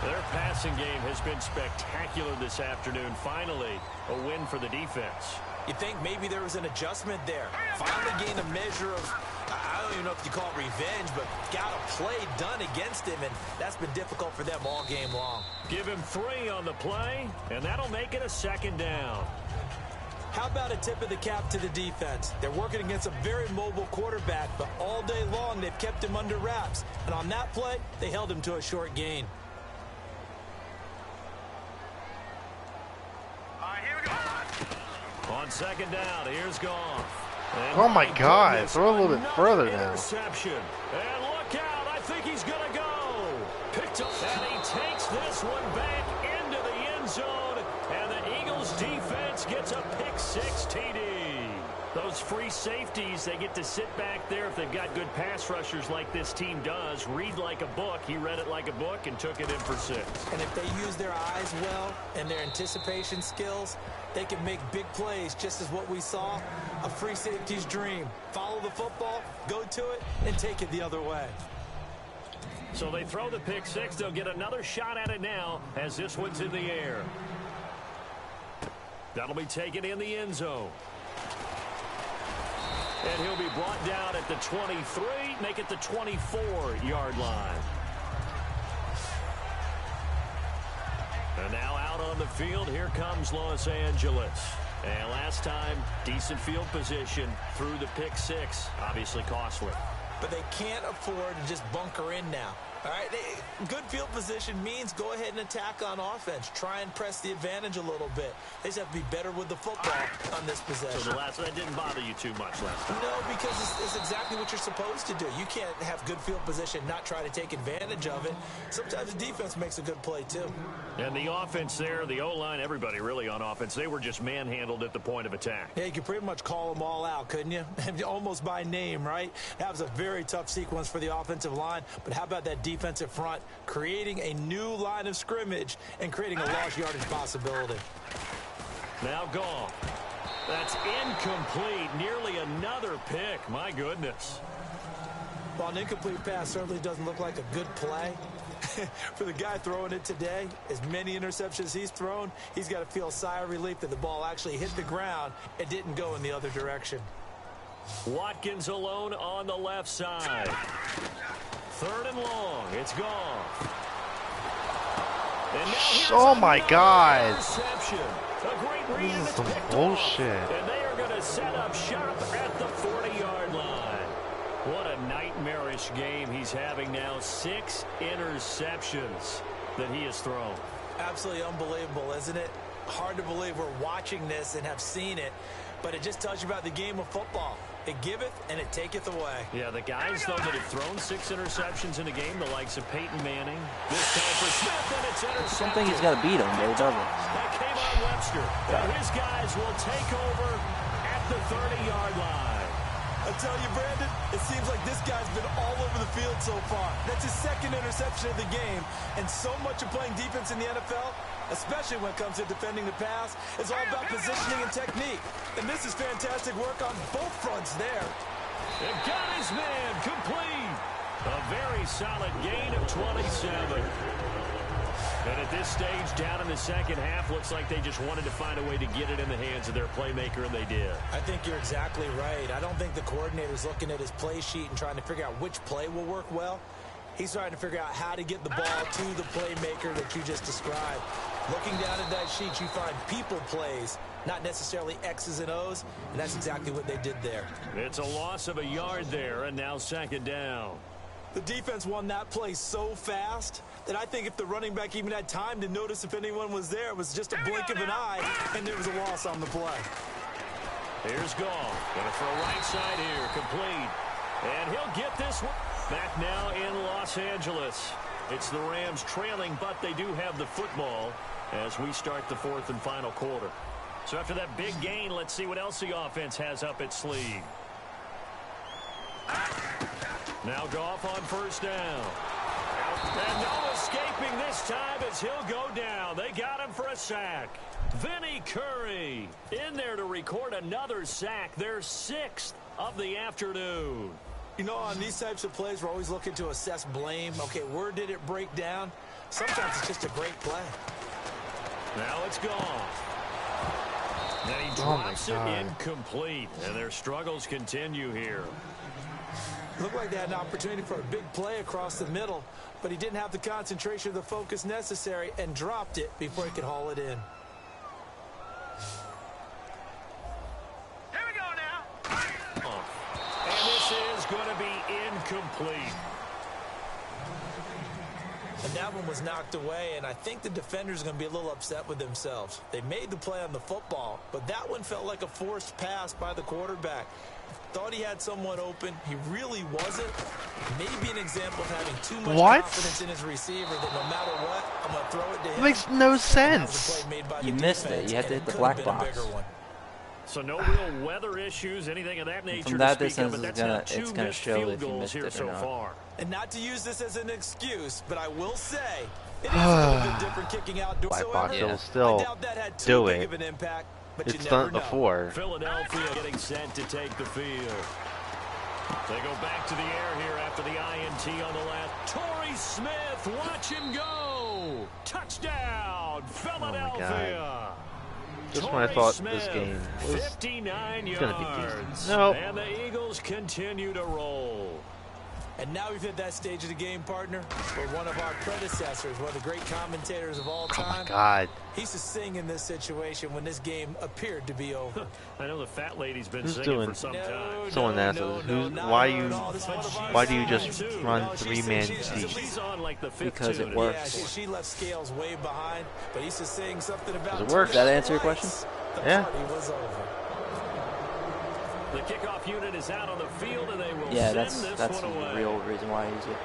Their passing game has been spectacular this afternoon. Finally, a win for the defense. You think maybe there was an adjustment there. Finally gained a measure of, I don't even know if you call it revenge, but got a play done against him, and that's been difficult for them all game long. Give him 3 on the play, and that'll make it a second down. How about a tip of the cap to the defense? They're working against a very mobile quarterback, but all day long they've kept him under wraps. And on that play, they held him to a short gain. All right, here we go. On second down, here's Goff. And Oh my God, goodness, throw a little bit another further now. Interception. And look out, I think he's going to go. Picked up, and he takes this one back into the end zone. And the Eagles defense gets a pick-6 TD. Those free safeties, they get to sit back there if they've got good pass rushers like this team does. Read like a book. He read it like a book and took it in for 6. And if they use their eyes well and their anticipation skills, they can make big plays, just as what we saw, a free safety's dream. Follow the football, go to it, and take it the other way. So they throw the pick-6. They'll get another shot at it now as this one's in the air. That'll be taken in the end zone. And he'll be brought down at the 23, make it the 24-yard line. And now out on the field, here comes Los Angeles. And last time, decent field position through the pick-6, obviously costly. But they can't afford to just bunker in now. All right, good field position means go ahead and attack on offense. Try and press the advantage a little bit. They just have to be better with the football on this possession. So the last one didn't bother you too much last time? No, because it's exactly what you're supposed to do. You can't have good field position, not try to take advantage of it. Sometimes the defense makes a good play, too. And the offense there, the O-line, everybody really on offense, they were just manhandled at the point of attack. Yeah, you could pretty much call them all out, couldn't you? Almost by name, right? That was a very tough sequence for the offensive line. But how about that defensive front, creating a new line of scrimmage and creating a large yardage possibility? Now Goff. That's incomplete. Nearly another pick. My goodness. Well, an incomplete pass certainly doesn't look like a good play. For the guy throwing it today, as many interceptions he's thrown, he's got to feel a sigh of relief that the ball actually hit the ground and didn't go in the other direction. Watkins alone on the left side. Third and long. It's Goff. And now here's Oh my God. interception. A great read, This and is it's some picked bullshit. off. And they are going to set up shop at the 40-yard line. What a nightmarish game he's having now. 6 interceptions that he has thrown. Absolutely unbelievable, isn't it? Hard to believe we're watching this and have seen it, but it just tells you about the game of football. It giveth and it taketh away. Yeah, the guys, though, that have thrown 6 interceptions in a game, the likes of Peyton Manning. This time for Smith, and it's intercepted. I don't think he's got to beat him, but he doesn't. That came on Webster. And his guys will take over at the 30-yard line. I tell you, Brandon, it seems like this guy's been all over the field so far. That's his 2nd interception of the game. And so much of playing defense in the NFL, especially when it comes to defending the pass, is all about positioning and technique. And this is fantastic work on both fronts there. And got his man complete. A very solid gain of 27. And at this stage, down in the second half, looks like they just wanted to find a way to get it in the hands of their playmaker, and they did. I think you're exactly right. I don't think the coordinator's looking at his play sheet and trying to figure out which play will work well. He's trying to figure out how to get the ball to the playmaker that you just described. Looking down at that sheet, you find people plays, not necessarily X's and O's, and that's exactly what they did there. It's a loss of a yard there, and now 2nd down. The defense won that play so fast that I think if the running back even had time to notice if anyone was there, it was just a blink of an eye, and there was a loss on the play. Here's Goff. Gonna throw right side here, complete. And he'll get this one. Back now in Los Angeles. It's the Rams trailing, but they do have the football as we start the 4th and final quarter. So after that big gain, let's see what else the offense has up its sleeve. Now Goff on 1st down. And no escaping this time as he'll go down. They got him for a sack. Vinny Curry in there to record another sack. Their 6th of the afternoon. You know, on these types of plays, we're always looking to assess blame. Okay, where did it break down? Sometimes it's just a great play. Now it's gone. Then he drops it incomplete, and their struggles continue here. Looked like they had an opportunity for a big play across the middle, but he didn't have the concentration or the focus necessary and dropped it before he could haul it in. Here we go now. And this is going to be incomplete. And that one was knocked away, and I think the defenders are going to be a little upset with themselves. They made the play on the football, but that one felt like a forced pass by the quarterback. Thought he had someone open. He really wasn't. Maybe an example of having too much confidence in his receiver that no matter what, I'm going to throw it to him. It makes no sense. You missed it. You had to hit the black box. So no real weather issues, anything of that nature. From that to speak distance, of, but that's it's gonna show field if you goals missed here it or so not. far. And not to use this as an excuse, but I will say it is a little bit different kicking outdoors. Black box However, will still I doubt that had too do big it. of an impact, but It's you done never it know. before. Philadelphia getting set to take the field. They go back to the air here after the INT on the left. Torrey Smith, watch him go. Touchdown, Philadelphia. Just when I thought this game was 59 gonna be yards. decent. Nope. And the Eagles continue to roll. And now we've hit that stage of the game, partner, where one of our predecessors, one of the great commentators of all Oh time, my God. he used to sing in this situation when this game appeared to be over. I know the fat lady's been Who's singing doing- for some time. Someone asked us, why do you just run three-man She's D? on like the fifth Because it tune. works. Yeah, she left Scales way behind, but he used to sing something about... Does it work? Does that answer your question? The Yeah. party was over. The kickoff unit is out on the field, and they will Yeah, send that's this the one away. real reason why I use it.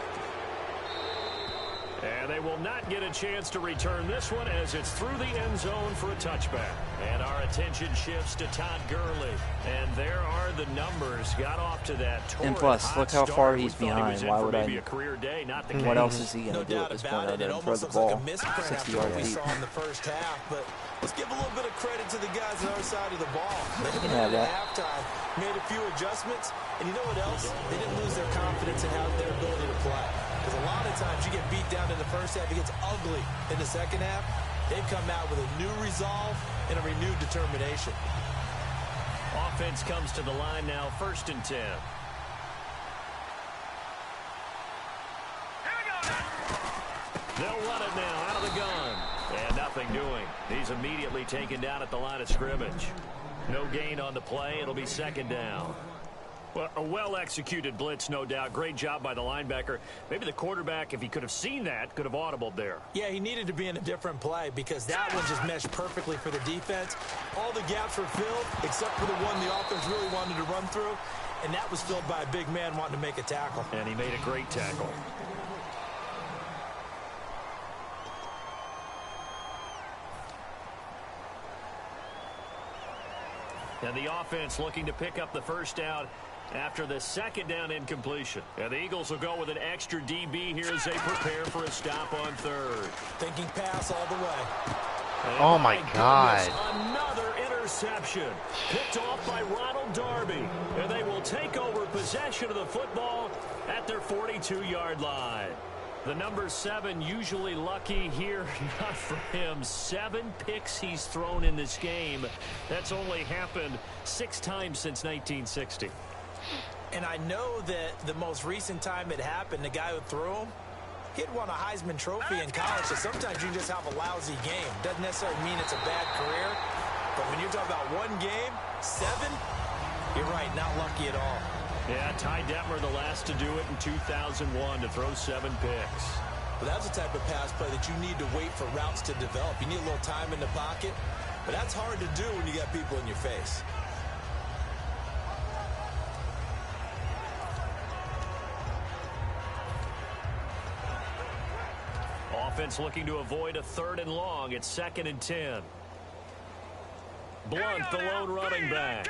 And they will not get a chance to return this one as it's through the end zone for a touchback. And our attention shifts to Todd Gurley. And there are the numbers. Got off to that torrid And plus, hot look how start. far We he's thought he behind. was in Why for would maybe I- a career day, not the What case. else is he going No to do at doubt this about point it. other It than throw almost the looks like ball a misprint 60 after yards what we deep? saw in the first half, but let's give a little bit of credit to the guys on our side of the ball. They came Yeah, in that- at halftime, made a few adjustments, and you know what else? They didn't lose their confidence in how their ability to play. Because a lot of times you get beat down in the first half, it gets ugly in the second half. They've come out with a new resolve and a renewed determination. Offense comes to the line now, 1st and 10. Here we go now. They'll run it now out of the gun. And nothing doing. He's immediately taken down at the line of scrimmage. No gain on the play. It'll be 2nd down. Well, a well-executed blitz, no doubt. Great job by the linebacker. Maybe the quarterback, if he could have seen that, could have audibled there. Yeah, he needed to be in a different play because that one just meshed perfectly for the defense. All the gaps were filled except for the one the offense really wanted to run through, and that was filled by a big man wanting to make a tackle. And he made a great tackle. And the offense looking to pick up the first down after the 2nd down incompletion. And the Eagles will go with an extra DB here as they prepare for a stop on 3rd. Thinking pass all the way. And Oh my God. goodness, another interception picked off by Ronald Darby. And they will take over possession of the football at their 42-yard line. The number 7 usually lucky here, not for him. 7 picks he's thrown in this game. That's only happened 6 times since 1960. And I know that the most recent time it happened, the guy who threw him, He had won a Heisman Trophy in college, so sometimes you just have a lousy game. Doesn't necessarily mean it's a bad career. But when you're talking about one game, 7, you're right, not lucky at all. Yeah, Ty Detmer, the last to do it in 2001, to throw 7 picks. But that's the type of pass play that you need to wait for routes to develop. You need a little time in the pocket, but that's hard to do when you got people in your face. Offense looking to avoid a 3rd and long. It's 2nd and 10. Blunt, the lone running back.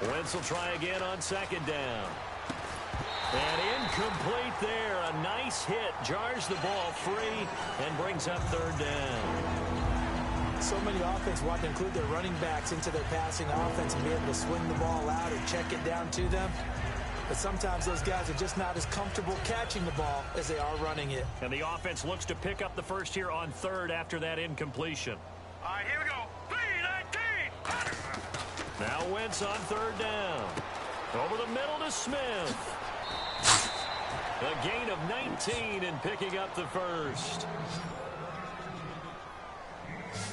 Wentz will try again on 2nd down. And incomplete there. A nice hit. Jars the ball free and brings up 3rd down. So many offense want to include their running backs into their passing offense and be able to swing the ball out or check it down to them. But sometimes those guys are just not as comfortable catching the ball as they are running it. And the offense looks to pick up the first here on 3rd after that incompletion. All right, here we go. 3-19. Now Wentz on 3rd down. Over the middle to Smith. A gain of 19 and picking up the first.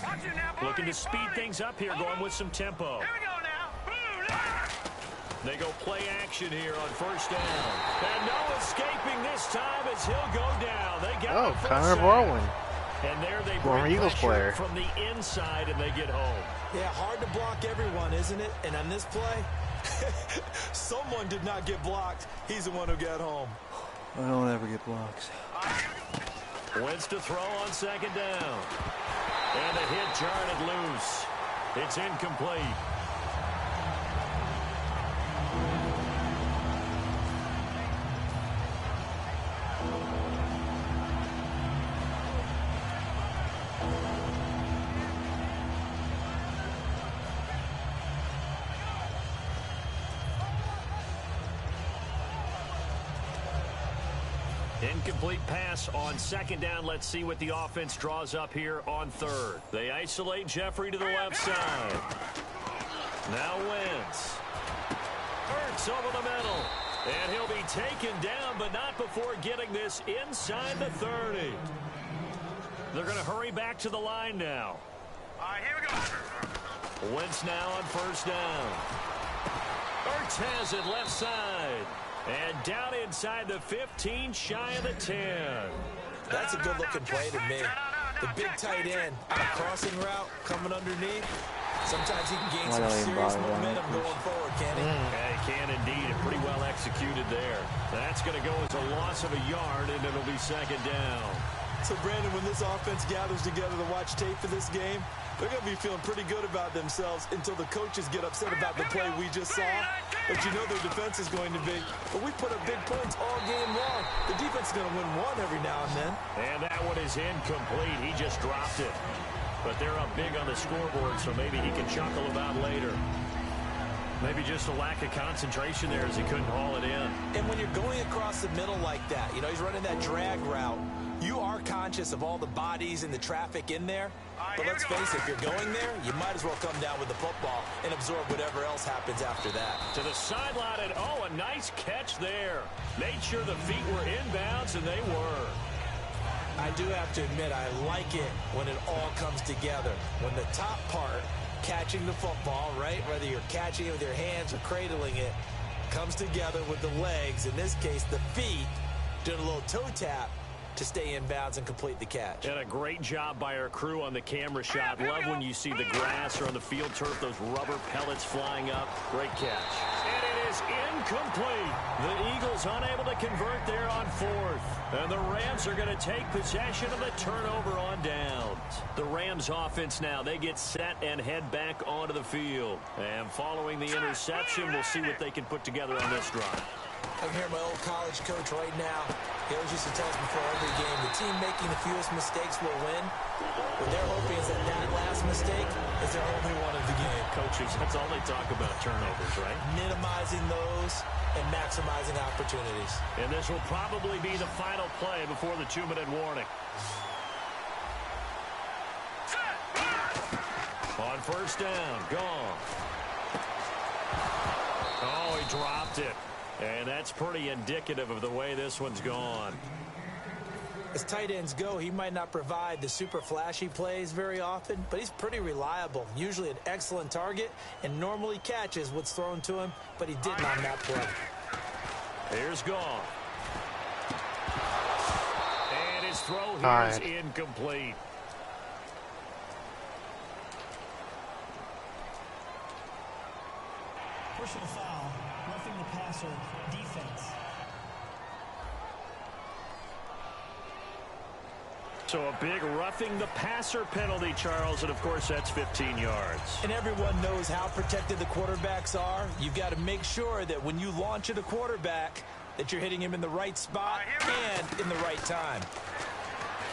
Watch it now, Looking to 40, speed 40. things up here, going with some tempo. Here we go now. Boom. They go play action here on 1st down. And no escaping this time as he'll go down. They got him for a Connor sack. Barwin. And there they Former bring Eagles pressure player. from the inside and they get home. Yeah, hard to block everyone, isn't it? And on this play, someone did not get blocked. He's the one who got home. I don't ever get blocks. Wentz to throw on 2nd down. And a hit jarred it loose. It's incomplete. Incomplete pass on 2nd down. Let's see what the offense draws up here on 3rd. They isolate Jeffrey to the left side. Now Wentz. Hurts over the middle. And he'll be taken down, but not before getting this inside the 30. They're going to hurry back to the line now. All right, here we go. Wentz now on 1st down. Hurts has it left side. And down inside the 15, shy of the 10. That's a good-looking play to me. The big tight end on a crossing route coming underneath. Sometimes he can gain some serious momentum going forward, can't he? Yeah, he can indeed. And pretty well executed there. That's going to go as a loss of a yard, and it'll be 2nd down. So, Brandon, when this offense gathers together to watch tape for this game, they're going to be feeling pretty good about themselves until the coaches get upset about the play we just saw. But you know their defense is going to be. But we put up big points all game long. The defense is going to win one every now and then. And that one is incomplete. He just dropped it. But they're up big on the scoreboard, so maybe he can chuckle about later. Maybe just a lack of concentration there as he couldn't haul it in. And when you're going across the middle like that, you know, he's running that drag route, you are conscious of all the bodies and the traffic in there. But let's face it, if you're going there, you might as well come down with the football and absorb whatever else happens after that. To the sideline, and oh, a nice catch there. Made sure the feet were inbounds, and they were. I do have to admit, I like it when it all comes together. When the top part, catching the football, right, whether you're catching it with your hands or cradling it, comes together with the legs, in this case the feet, doing a little toe tap to stay in bounds and complete the catch. And a great job by our crew on the camera shot. Love when you see the grass or on the field turf, those rubber pellets flying up. Great catch. And it is incomplete. The Eagles unable to convert there on 4th. And the Rams are going to take possession of the turnover on downs. The Rams offense now, they get set and head back onto the field. And following the interception, we'll see what they can put together on this drive. I'm hearing my old college coach right now. He always used to tell us before every game, the team making the fewest mistakes will win. What they're hoping is that that last mistake is their only one of the game. Coaches, that's all they talk about, turnovers, right? Minimizing those and maximizing opportunities. And this will probably be the final play before the 2-minute warning. On 1st down, gone. Oh, he dropped it. And that's pretty indicative of the way this one's gone. As tight ends go, he might not provide the super flashy plays very often, but he's pretty reliable, usually an excellent target, and normally catches what's thrown to him, but he didn't on that play. Here's Goff. And his throw here is incomplete. Personal foul, roughing the passer, defense. So a big roughing the passer penalty, Charles, and of course that's 15 yards. And everyone knows how protected the quarterbacks are. You've got to make sure that when you launch at a quarterback that you're hitting him in the right spot and in the right time.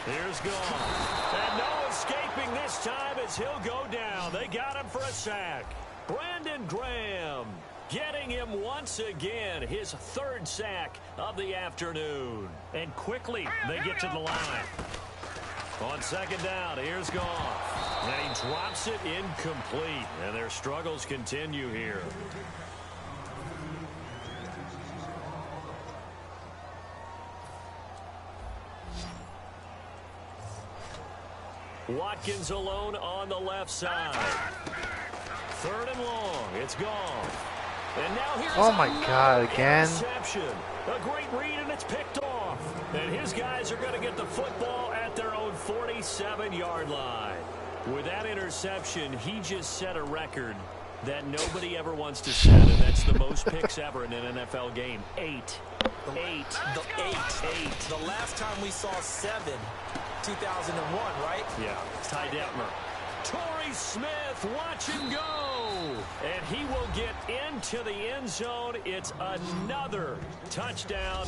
Here's Goff. And no escaping this time as he'll go down. They got him for a sack. Brandon Graham getting him once again, his third sack of the afternoon. And quickly they get to the line. On second down, here's Goff. And he drops it incomplete. And their struggles continue here. Watkins alone on the left side. Third and long. It's Goff. And now here's oh my God, again. Interception. A great read, and it's picked off. And his guys are going to get the football at their own 47-yard line. With that interception, he just set a record that nobody ever wants to set, and that's the most picks ever in an NFL game. 8. The last time we saw 7, 2001, right? Yeah, Ty Detmer. Torrey Smith, watch him go. And he will get into the end zone. It's another touchdown.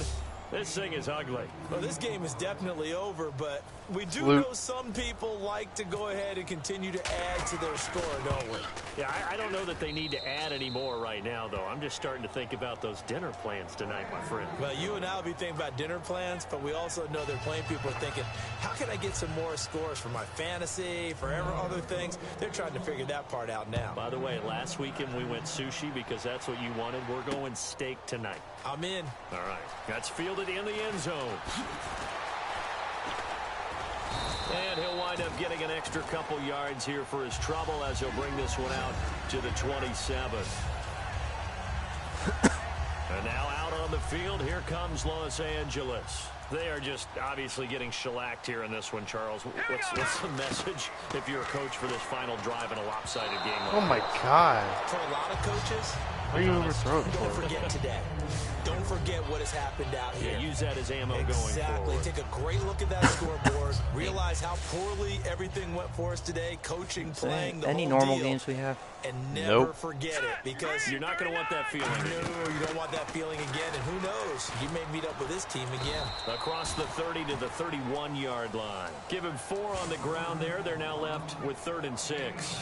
This thing is ugly. Well, this game is definitely over, but we do know some people like to go ahead and continue to add to their score, don't we? Yeah, I don't know that they need to add any more right now, though. I'm just starting to think about those dinner plans tonight, my friend. Well, you and I will be thinking about dinner plans, but we also know they're playing people are thinking, how can I get some more scores for my fantasy, for other things? They're trying to figure that part out now. By the way, last weekend we went sushi because that's what you wanted. We're going steak tonight. I'm in. All right. That's fielded in the end zone. And he'll wind up getting an extra couple yards here for his trouble as he'll bring this one out to the 27. And now out on the field, here comes Los Angeles. They are just obviously getting shellacked here in this one, Charles. What's the message if you're a coach for this final drive in a lopsided game? Oh my God. For a lot of coaches, what are you overthrowing don't for? forget today. Don't forget what has happened out here. Yeah, use that as ammo going Exactly. forward. Take a great look at that scoreboard. Realize how poorly everything went for us today. Coaching, playing, the Any whole normal deal. games we have? And never forget it, because You're not going to want that feeling. no, you don't want that feeling again. And who knows? You may meet up with this team again. Across the 30 to the 31-yard line. Give him 4 on the ground there. They're now left with 3rd and 6.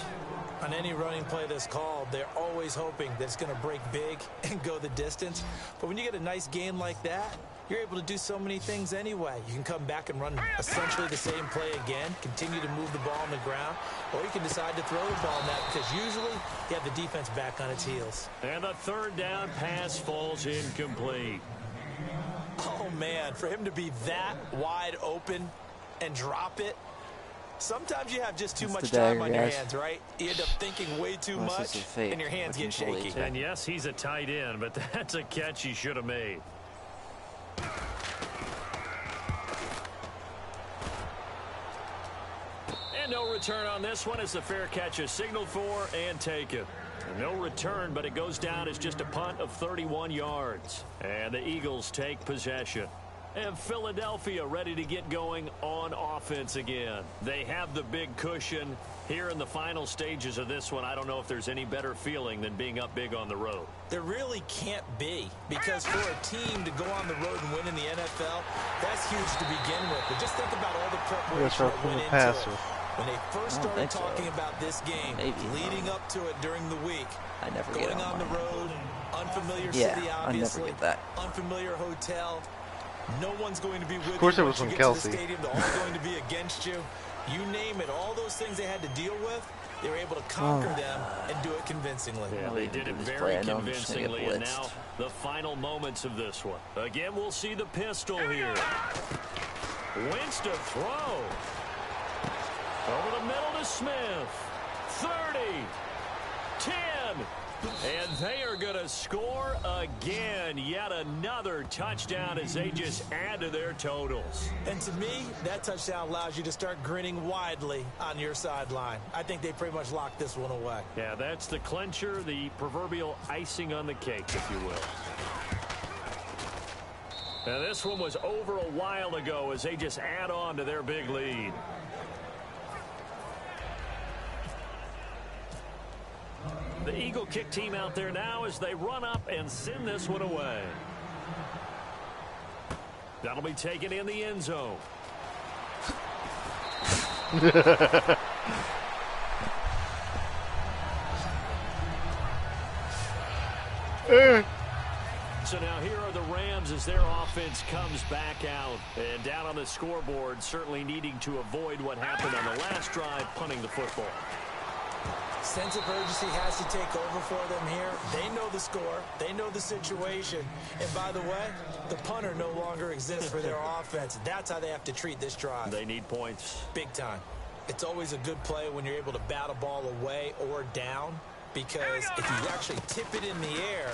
On any running play that's called, they're always hoping that it's going to break big and go the distance. But when you get a nice game like that, you're able to do so many things anyway. You can come back and run essentially the same play again, continue to move the ball on the ground, or you can decide to throw the ball in that because usually you have the defense back on its heels. And the 3rd down pass falls incomplete. Oh, man, for him to be that wide open and drop it, sometimes you have just too much time on your hands, right? You end up thinking way too much, and your hands get shaky. And yes, he's a tight end, but that's a catch he should have made. And no return on this one as the fair catch is signaled for and taken. No return, but it goes down as just a punt of 31 yards. And the Eagles take possession. And Philadelphia ready to get going on offense again. They have the big cushion here in the final stages of this one. I don't know if there's any better feeling than being up big on the road. There really can't be, because for a team to go on the road and win in the NFL, that's huge to begin with. But just think about all the preparation that went into it. When they first started talking about this game, leading up to it during the week, I never going get on the road, unfamiliar Yeah, city, I obviously, never get that. unfamiliar hotel. No one's going to be with you. Of course, it was once from you get Kelsey. to the stadium. They're all going to be against you. You name it. All those things they had to deal with, they were able to conquer them and do it convincingly. Yeah, they did it very convincingly. And now the final moments of this one. Again, we'll see the pistol here. Wentz to throw. Over the middle to Smith. 30. 10. And they are going to score again. Yet another touchdown as they just add to their totals. And to me, that touchdown allows you to start grinning widely on your sideline. I think they pretty much locked this one away. Yeah, that's the clincher, the proverbial icing on the cake, if you will. Now, this one was over a while ago as they just add on to their big lead. The Eagle kick team out there now as they run up and send this one away. That'll be taken in the end zone. So now here are the Rams as their offense comes back out. And down on the scoreboard, certainly needing to avoid what happened on the last drive, punting the football. Sense of urgency has to take over for them here. They know the score. They know the situation. And by the way, the punter no longer exists for their offense. That's how they have to treat this drive. They need points. Big time. It's always a good play when you're able to bat a ball away or down, because if you actually tip it in the air,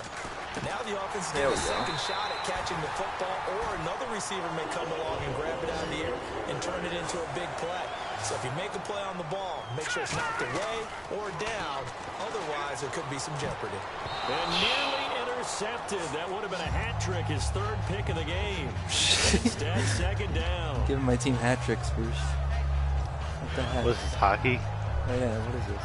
now the offense gets a second shot at catching the football, or another receiver may come along and grab it out of the air and turn it into a big play. So if you make a play on the ball, make sure it's knocked away or down. Otherwise, there could be some jeopardy. And nearly intercepted. That would have been a hat trick, his third pick of the game. Instead, second down. Giving my team hat tricks first. What the heck? This is hockey. Oh yeah, what is this?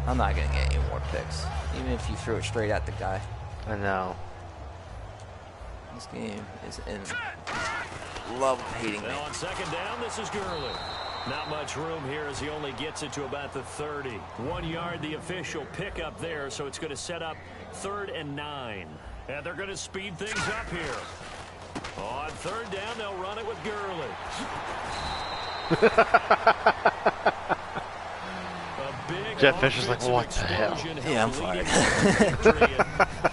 I'm not gonna get any more picks, even if you throw it straight at the guy. I know. This game is in love hating me. Now on second down, this is Gurley. Not much room here as he only gets it to about the 30. 1 yard, the official pickup there, so it's going to set up 3rd and 9. And they're going to speed things up here. On third down, they'll run it with Gurley. Jeff Fisher's like, what the hell? Yeah, I'm fired.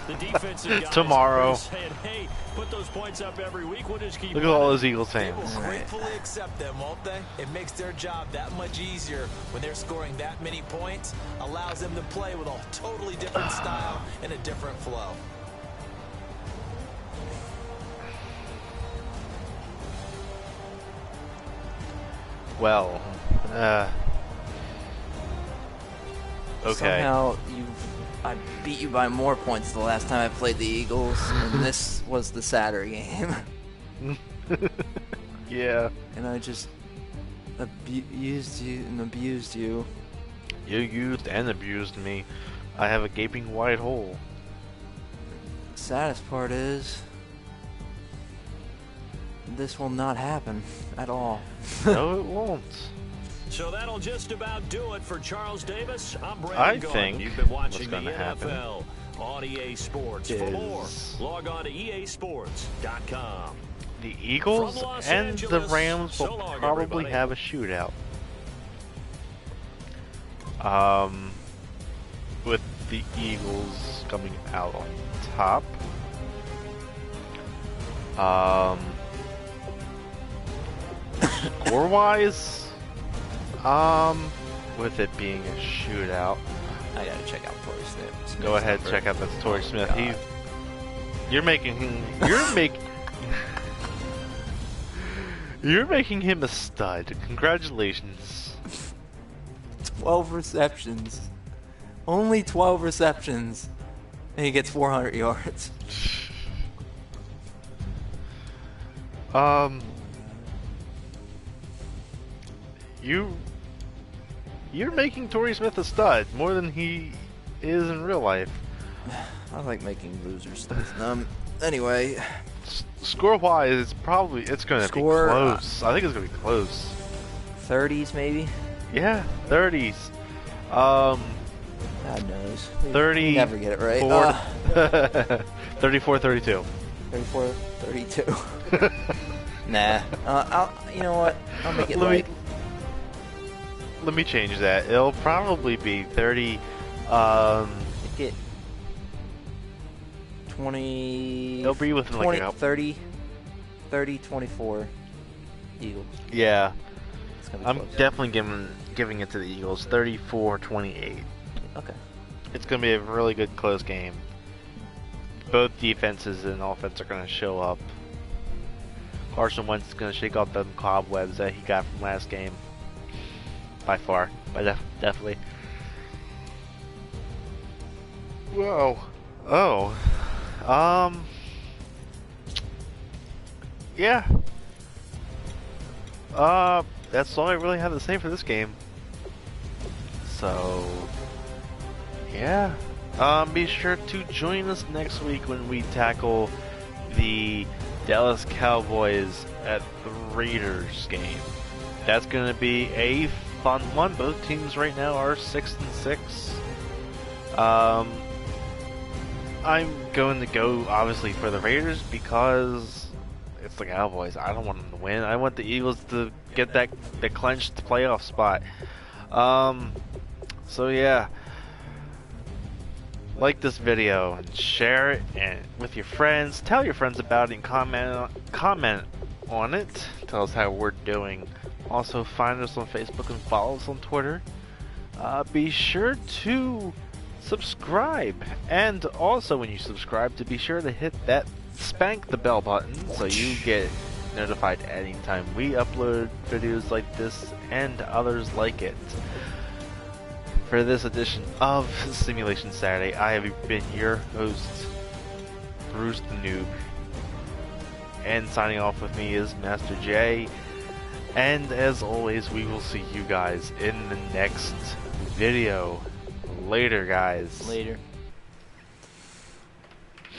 The defensive guys Tomorrow. Saying, hey, put those points up every week. We'll just keep Look at all those Eagles They will fans. gratefully accept them, won't they? It makes their job that much easier when they're scoring that many points. Allows them to play with a totally different style and a different flow. Well, okay. Somehow I beat you by more points the last time I played the Eagles, and this was the Saturday game. Yeah. And I just used you and abused you. You used and abused me. I have a gaping wide hole. Saddest part is, this will not happen at all. No, it won't. So that'll just about do it for Charles Davis. I'm Brandon I Gaudin. think You've been watching the what's gonna happen NFL on EA Sports. For more, log on to easports.com. The Eagles From Los and Angeles, the Rams so will long, probably everybody. have a shootout. With the Eagles coming out on top. Score-wise, with it being a shootout. I gotta check out Torrey Smith. Go ahead, check out that Torrey Smith. God. You're making him a stud. Congratulations. 12 receptions. Only 12 receptions. And he gets 400 yards. You're making Torrey Smith a stud more than he is in real life. I like making losers studs. Anyway, Score-wise, it's going to be close. I think it's going to be close. 30s maybe. Yeah, 30s. God knows. 30. We never get it right. 34-32. 34, 32. Nah. You know what? I'll make it Let me change that. It'll probably be 30. Get 20. They'll be within 20, like a 30, 24 Eagles. Yeah, It's gonna be I'm close. definitely giving it to the Eagles, 34-28. Okay. It's going to be a really good close game. Both defenses and offense are going to show up. Carson Wentz is going to shake off them cobwebs that he got from last game. By far. Definitely. Whoa. Oh. Yeah. That's all I really have to say for this game. So, yeah. Be sure to join us next week when we tackle the Dallas Cowboys at the Raiders game. That's going to be a fun one. Both teams right now are 6-6. I'm going to go obviously for the Raiders because it's the Cowboys. I don't want them to win. I want the Eagles to get the clenched playoff spot. So yeah. Like this video and share it and with your friends. Tell your friends about it and comment on it. Tell us how we're doing. Also find us on Facebook and follow us on Twitter. Be sure to subscribe, and also when you subscribe to be sure to hit that spank the bell button so you get notified anytime we upload videos like this and others like it. For this edition of Simulation Saturday, I have been your host, Bruce the Noob. And signing off with me is Master J. And as always, we will see you guys in the next video. Later, guys. Later.